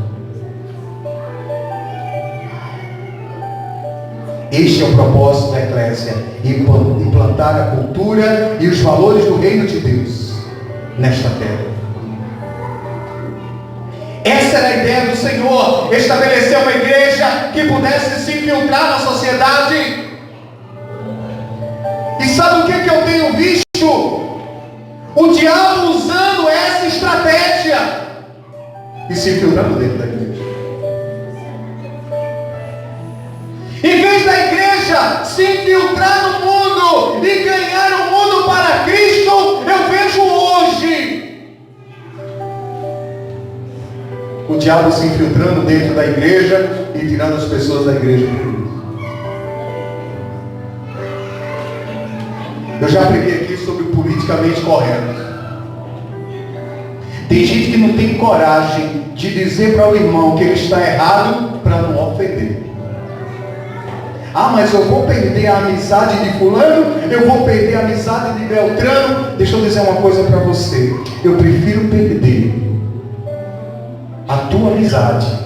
Este é o propósito da eclésia, implantar a cultura e os valores do reino de Deus nesta terra. Essa era a ideia do Senhor, estabelecer uma igreja que pudesse se infiltrar na sociedade. E sabe o que eu tenho visto? O diabo usando essa estratégia e se infiltrando dentro da igreja. Em vez da igreja se infiltrar no mundo e ganhar o mundo para Cristo, eu vejo hoje o diabo se infiltrando dentro da igreja e tirando as pessoas da igreja. Eu já preguei aqui sobre o politicamente correto. Tem gente que não tem coragem de dizer para o irmão que ele está errado para não ofender. Ah, mas eu vou perder a amizade de fulano, eu vou perder a amizade de Beltrano. Deixa eu dizer uma coisa para você. Eu prefiro perder a tua amizade.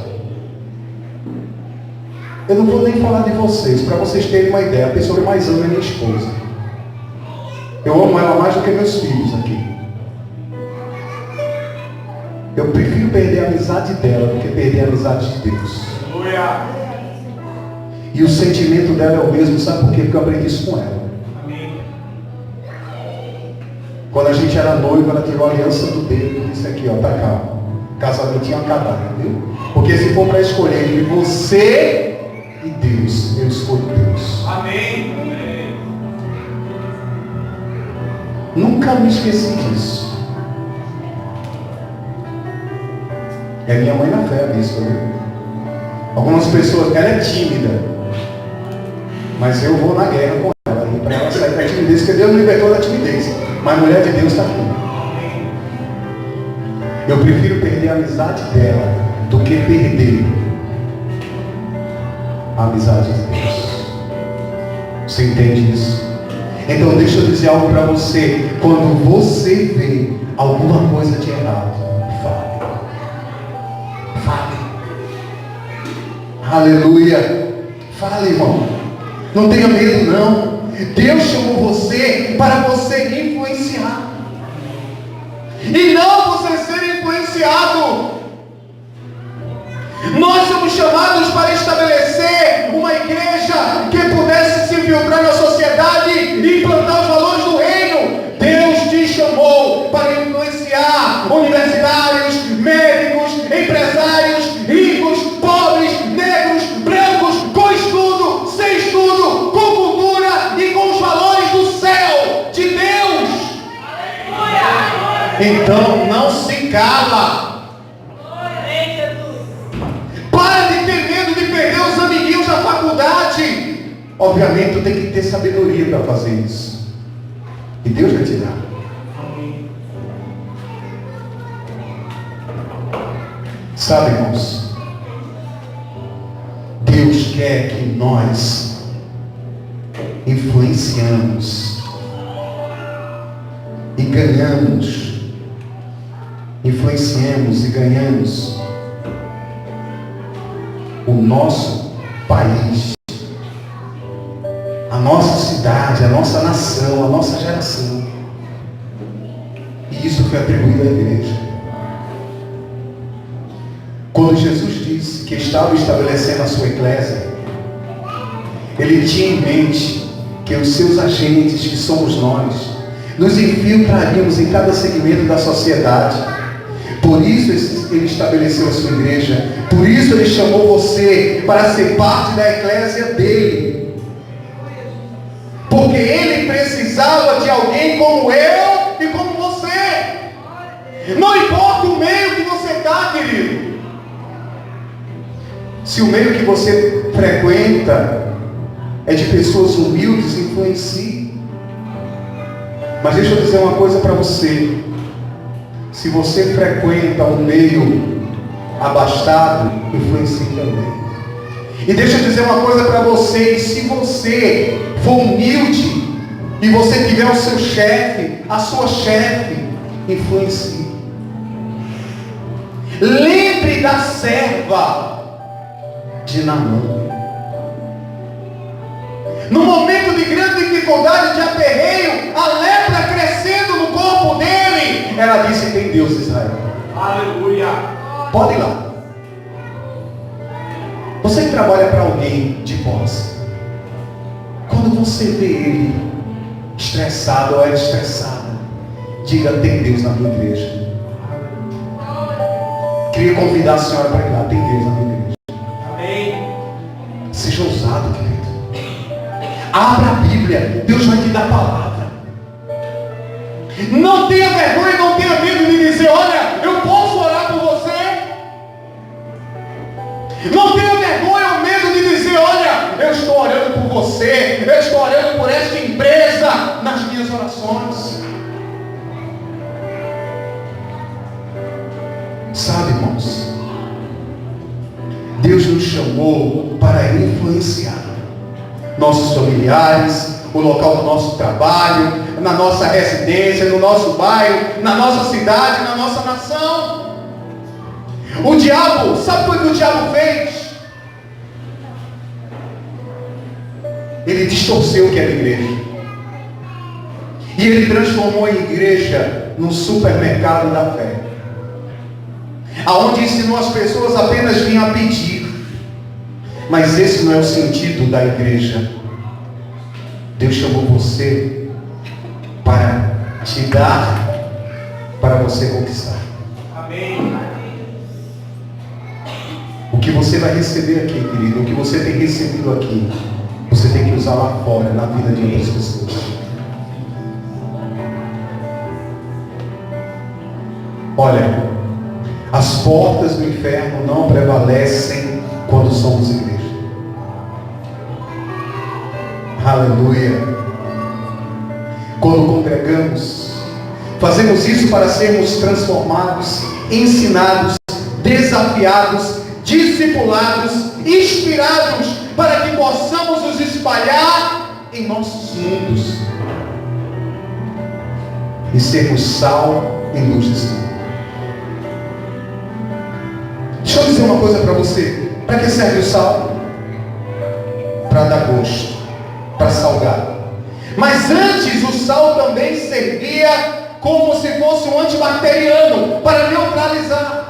Eu não vou nem falar de vocês, para vocês terem uma ideia. A pessoa que mais ama é minha esposa. Eu amo ela mais do que meus filhos aqui. Eu prefiro perder a amizade dela do que perder a amizade de Deus. E o sentimento dela é o mesmo, sabe por quê? Porque eu aprendi isso com ela. Amém. Quando a gente era noivo, ela tirou a aliança do dedo e disse aqui, ó, tá calma. Casamento tinha acabado, viu? Porque se for para escolher entre você e Deus, eu escolho Deus. Amém. Nunca me esqueci disso. É minha mãe na fé, bispo, né? Algumas pessoas, ela é tímida, mas eu vou na guerra com ela, e para ela sair da timidez, porque Deus me libertou da timidez. Mas a mulher de Deus está aqui. Eu prefiro perder a amizade dela do que perder a amizade de Deus. Você entende isso? Então deixa eu dizer algo para você. Quando você vê alguma coisa de errado, fale. Aleluia. Fala, irmão. Não tenha medo, não. Deus chamou você para você influenciar. E não você ser influenciado. Nós somos chamados para estabelecer uma igreja que pudesse se infiltrar na sociedade e implantar os valores do reino. Deus te chamou para influenciar universitários, médicos, empresários, ricos, pobres, negros, brancos, com estudo, sem estudo, com cultura e com os valores do céu, de Deus. Então não se cala. Para de ter medo de perder os amiguinhos da faculdade. Obviamente tu tem que ter sabedoria para fazer isso. E Deus vai te dar. Sabe, irmãos, Deus quer que nós influenciamos e ganhamos, influenciemos e ganhamos o nosso país, a nossa cidade, a nossa nação, a nossa geração. E isso foi atribuído à igreja. Quando Jesus disse que estava estabelecendo a sua eclésia, ele tinha em mente que os seus agentes, que somos nós, nos infiltraríamos em cada segmento da sociedade. Por isso ele estabeleceu a sua igreja. Por isso ele chamou você para ser parte da eclésia dele. Porque ele precisava de alguém como eu e como você. Não importa o meio que você está, querido. Se o meio que você frequenta é de pessoas humildes, influencie. Mas deixa eu dizer uma coisa para você. Se você frequenta um meio abastado, influencie também. E deixa eu dizer uma coisa para vocês. Se você for humilde e você tiver o seu chefe, a sua chefe, influencie. Lembre da serva de Naamã. No momento de grande dificuldade, de aperreio, a lepra crescendo no corpo dele, ela disse: tem Deus, Israel. Aleluia. Pode ir lá. Você que trabalha para alguém de posse, quando você vê ele estressado ou ela estressada, diga: tem Deus na minha igreja. Queria convidar a senhora para ir lá: tem Deus na minha igreja. Amém. Seja ousado, querido. Abra a Bíblia, Deus vai te dar a palavra. Não tenha vergonha, não tenha medo de dizer: olha, eu posso orar por você. Não tenha vergonha ou medo de dizer: olha, eu estou orando por você, eu estou orando por esta empresa nas minhas orações. Sabe, irmãos, Deus nos chamou para influenciar nossos familiares, o local do nosso trabalho, na nossa residência, no nosso bairro, na nossa cidade, na nossa nação. O diabo, sabe o que o diabo fez? Ele distorceu o que era igreja. E ele transformou a igreja num supermercado da fé, aonde ensinou as pessoas apenas vinham a pedir. Mas esse não é o sentido da igreja. Deus chamou você para te dar, para você conquistar. Amém. O que você vai receber aqui, querido, o que você tem recebido aqui, você tem que usar lá fora, na vida de outras pessoas. Olha, as portas do inferno não prevalecem quando somos igreja. Aleluia. Quando congregamos, fazemos isso para sermos transformados, ensinados, desafiados, discipulados, inspirados, para que possamos nos espalhar em nossos mundos e sermos sal e luz desse mundo. Deixa eu dizer uma coisa para você. Para que serve o sal? Para dar gosto, para salgar. Mas antes o sal também servia como se fosse um antibacteriano, para neutralizar.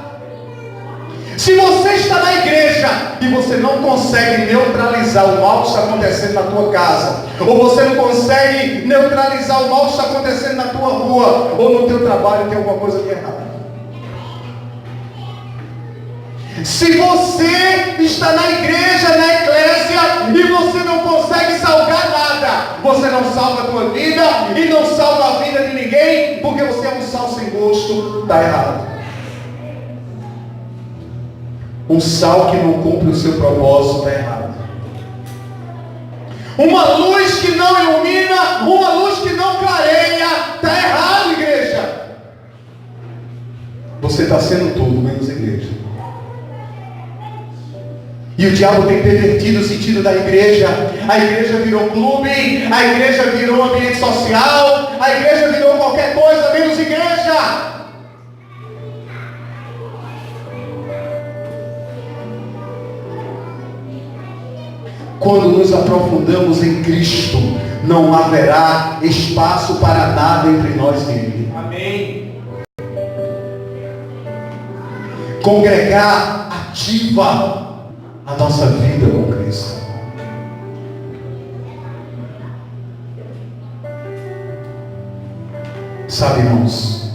Se você está na igreja e você não consegue neutralizar o mal que está acontecendo na tua casa, ou você não consegue neutralizar o mal que está acontecendo na tua rua, ou no teu trabalho, tem alguma coisa de errado. Se você está na igreja, na eclésia, e você não consegue salgar nada, você não salva a tua vida e não salva a vida de ninguém, porque você é um sal sem gosto, está errado. Um sal que não cumpre o seu propósito está errado. Uma luz que não ilumina, uma luz que não clareia, está errado, igreja. Você está sendo tudo menos igreja. E o diabo tem pervertido o sentido da igreja. A igreja virou clube, a igreja virou ambiente social, a igreja virou qualquer coisa menos igreja. Quando nos aprofundamos em Cristo, não haverá espaço para nada entre nós e Ele. Amém. Congregar ativa a nossa vida com Cristo. Sabe, irmãos,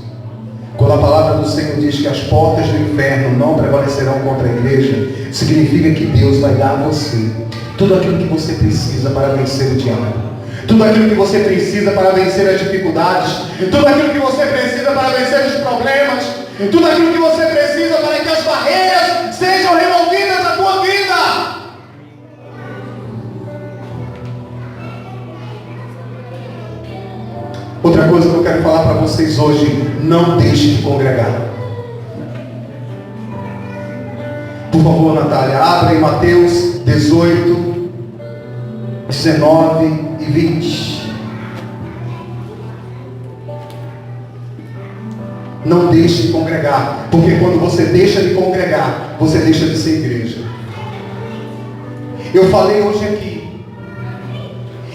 quando a palavra do Senhor diz que as portas do inferno não prevalecerão contra a igreja, significa que Deus vai dar a você tudo aquilo que você precisa para vencer o diabo, tudo aquilo que você precisa para vencer as dificuldades, tudo aquilo que você precisa para vencer os problemas, tudo aquilo que você precisa para que as barreiras sejam removidas da tua vida. Outra coisa que eu quero falar para vocês hoje: não deixe de congregar. Por favor, Natália, abra em Mateus 18, 19 e 20. Não deixe de congregar, porque quando você deixa de congregar, você deixa de ser igreja. Eu falei hoje aqui,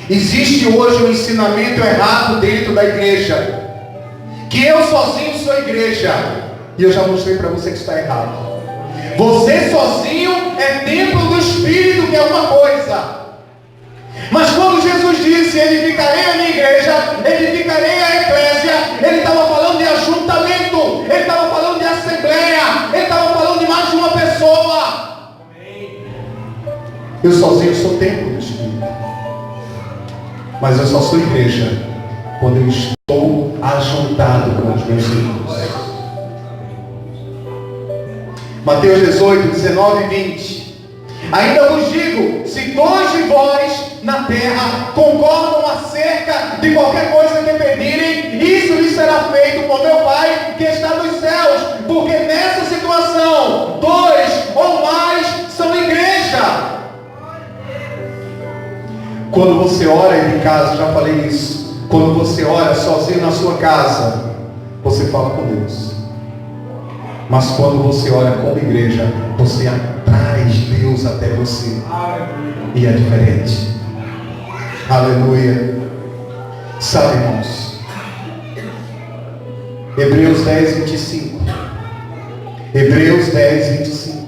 existe hoje um ensinamento errado dentro da igreja, que eu sozinho sou igreja, e eu já mostrei para você que está errado. Você sozinho é templo do Espírito, que é uma coisa. Mas quando Jesus disse, edificarei a minha igreja, edificarei a eclésia, ele estava falando de ajuntamento, ele estava falando de assembleia, ele estava falando de mais de uma pessoa. Eu sozinho sou templo do Espírito, mas eu só sou igreja quando eu estou ajuntado com os meus irmãos. Mateus 18, 19 e 20. Ainda vos digo, se dois de vós na terra concordam acerca de qualquer coisa que pedirem, isso lhes será feito por meu Pai que está nos céus, porque nessa situação, dois ou mais são igreja. Quando você ora em casa, já falei isso, quando você ora sozinho na sua casa, você fala com Deus. Mas quando você ora como igreja, você atrai Deus até você. E é diferente. Aleluia. Sabe, irmãos, Hebreus 10, 25. Hebreus 10, 25.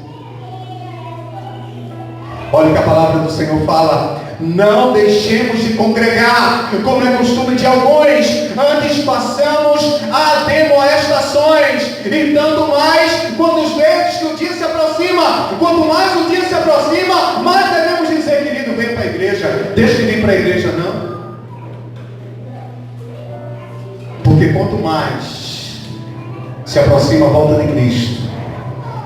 Olha o que a palavra do Senhor fala: não deixemos de congregar, como é costume de alguns, antes passamos a demoestações, e tanto mais quando os verdes que o dia se aproxima. Quanto mais o dia se aproxima, mais devemos dizer: querido, vem para a igreja. Deixa de vir para a igreja, não. Porque quanto mais se aproxima a volta de Cristo,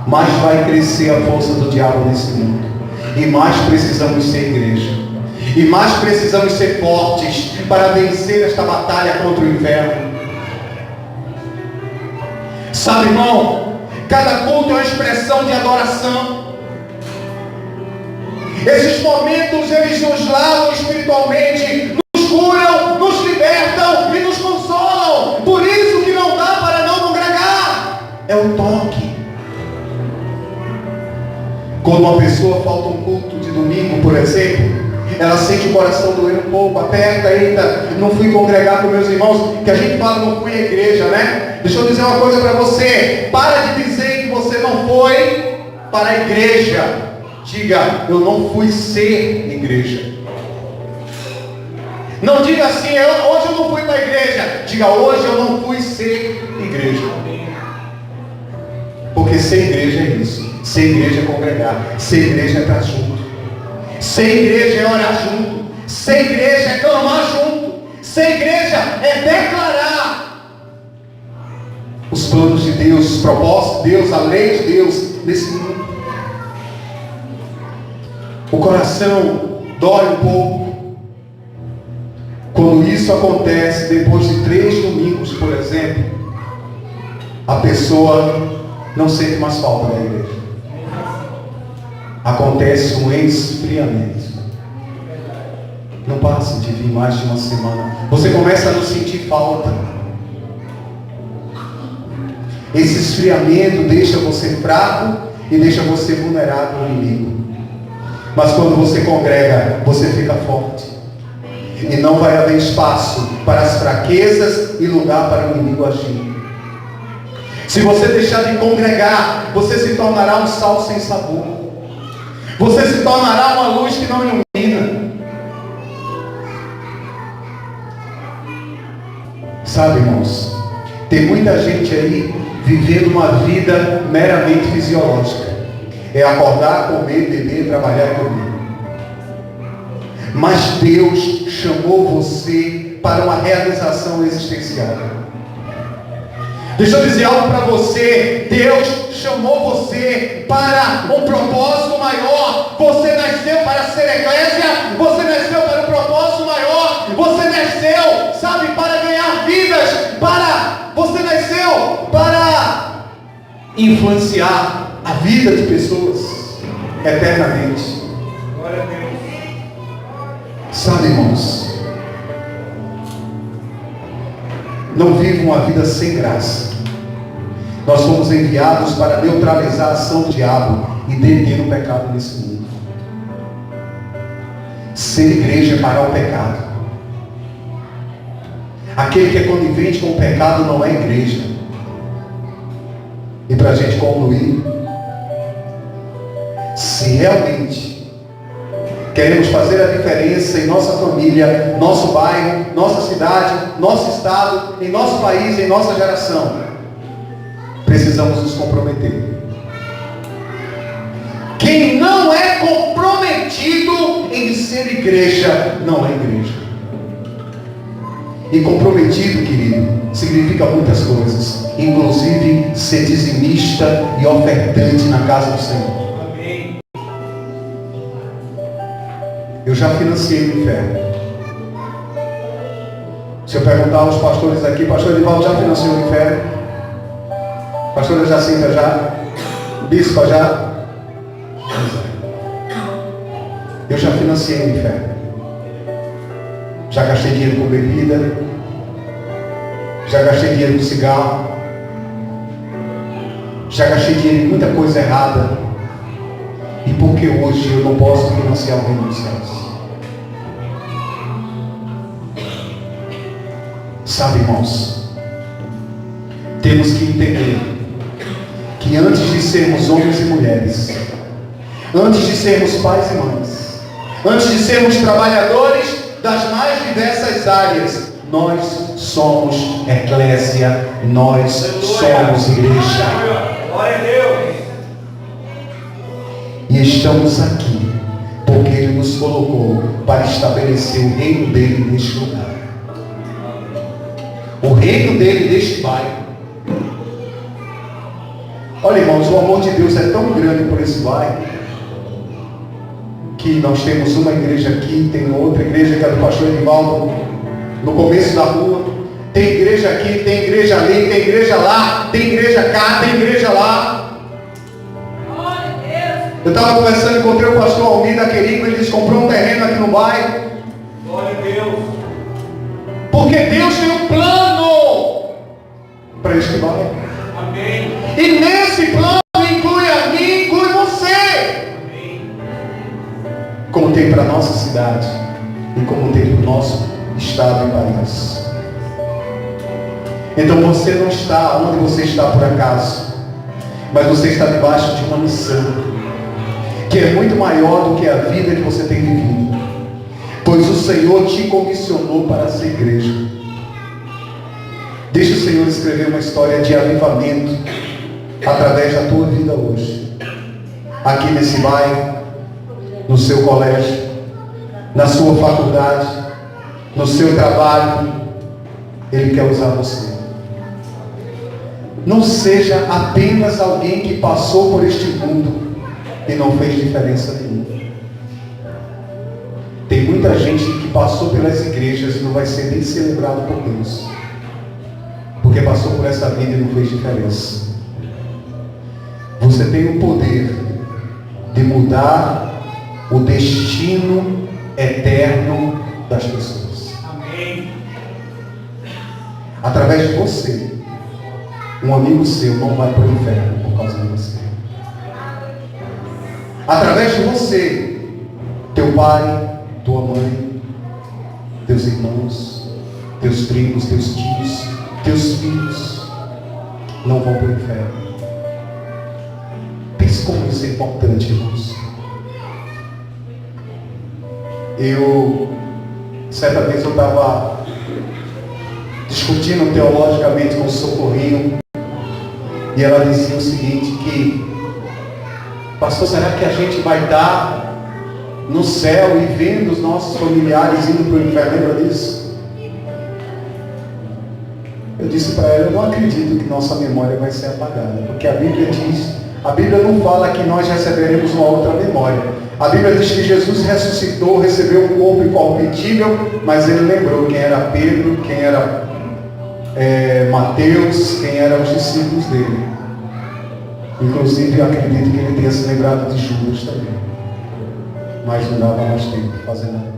mais vai crescer a força do diabo nesse mundo, e mais precisamos ser igreja. E mais precisamos ser fortes para vencer esta batalha contra o inferno. Sabe, irmão, cada culto é uma expressão de adoração. Esses momentos, eles nos lavam espiritualmente, nos curam, nos libertam e nos consolam. Por isso que não dá para não congregar. É o toque. Quando uma pessoa falta um culto de domingo, por exemplo, ela sente o coração doer um pouco, aperta, eita, não fui congregar com meus irmãos, que a gente fala não fui à igreja, né? Deixa eu dizer uma coisa para você, para de dizer que você não foi para a igreja, diga, eu não fui ser igreja. Não diga assim, hoje eu não fui para a igreja, diga, hoje eu não fui ser igreja. Porque ser igreja é isso, ser igreja é congregar, ser igreja é estar junto. Ser igreja é orar junto. Ser igreja é clamar junto. Ser igreja é declarar os planos de Deus, os propósitos de Deus, a lei de Deus nesse mundo. O coração dói um pouco quando isso acontece depois de 3 domingos, por exemplo. A pessoa não sente mais falta da igreja. Acontece um esfriamento. Não passa de vir mais de uma semana. Você começa a não sentir falta. Esse esfriamento deixa você fraco e deixa você vulnerável ao inimigo. Mas quando você congrega, você fica forte. E não vai haver espaço para as fraquezas e lugar para o inimigo agir. Se você deixar de congregar, você se tornará um sal sem sabor. Você se tornará uma luz que não ilumina. Sabe, irmãos, tem muita gente aí vivendo uma vida meramente fisiológica. É acordar, comer, beber, trabalhar e dormir. Mas Deus chamou você para uma realização existencial. Deixa eu dizer algo para você. Deus chamou você para um propósito maior. Você nasceu para ser eclésia. Você nasceu para um propósito maior. Você nasceu, sabe, para ganhar vidas. Você nasceu para influenciar a vida de pessoas eternamente. Glória a Deus. Sabe, irmãos, não viva uma vida sem graça. Nós fomos enviados para neutralizar a ação do diabo e deter o pecado nesse mundo. Ser igreja é parar o pecado. Aquele que é conivente com o pecado não é igreja. E para a gente concluir, se realmente queremos fazer a diferença em nossa família, nosso bairro, nossa cidade, nosso estado, em nosso país, em nossa geração, precisamos nos comprometer. Quem não é comprometido em ser igreja, não é igreja. E comprometido, querido, significa muitas coisas, inclusive ser dizimista e ofertante na casa do Senhor. Amém. Eu já financiei o inferno. Se eu perguntar aos pastores aqui, pastor Edivaldo já financiou o inferno? Pastora Jacinta já? Bispa já? Eu já financiei o inferno. Já gastei dinheiro com bebida. Já gastei dinheiro com cigarro. Já gastei dinheiro em muita coisa errada. E por que hoje eu não posso financiar o reino dos céus? Sabe, irmãos, temos que entender que antes de sermos homens e mulheres, antes de sermos pais e mães, antes de sermos trabalhadores das mais diversas áreas, nós somos eclésia, nós somos igreja. Glória a Deus. E estamos aqui porque Ele nos colocou para estabelecer o reino dele neste lugar. O reino dele neste bairro. Olha, irmãos, o amor de Deus é tão grande por esse bairro que nós temos uma igreja aqui, tem outra igreja que é do pastor Edivaldo, no começo da rua. Tem igreja aqui, tem igreja ali, tem igreja lá, tem igreja cá, tem igreja lá. Eu estava conversando, encontrei o pastor Almir da Querico, ele disse, comprou um terreno aqui no bairro. Glória a Deus. Porque Deus tem um plano para este bairro. Amém. E nesse plano inclui a mim, inclui você. como tem para a nossa cidade e como tem para o nosso estado e país. Então você não está onde você está por acaso, mas você está debaixo de uma missão que é muito maior do que a vida que você tem vivido, pois o Senhor te comissionou para essa igreja. Deixa o Senhor escrever uma história de avivamento através da tua vida hoje, aqui nesse bairro, no seu colégio, na sua faculdade, no seu trabalho. Ele quer usar você. Não seja apenas alguém que passou por este mundo e não fez diferença nenhuma. Tem muita gente que passou pelas igrejas e não vai ser nem celebrado por Deus, porque passou por essa vida e não fez diferença. Você tem o poder de mudar o destino eterno das pessoas. Amém. Através de você, um amigo seu não vai para o inferno por causa de você. Através de você, teu pai, tua mãe, teus irmãos, teus primos, teus tios, teus filhos não vão para o inferno. Pense como isso é importante, irmãos. Certa vez eu estava discutindo teologicamente com o Socorrinho, e ela dizia o seguinte, que pastor, será que a gente vai estar no céu e vendo os nossos familiares indo para o inferno? Lembra disso? Eu disse para ela, eu não acredito que nossa memória vai ser apagada, porque a Bíblia diz, a Bíblia não fala que nós receberemos uma outra memória. A Bíblia diz que Jesus ressuscitou, recebeu um corpo incorruptível, mas ele lembrou quem era Pedro, quem era Mateus, quem eram os discípulos dele. Inclusive eu acredito que ele tenha se lembrado de Judas também, mas não dava mais tempo de fazer nada.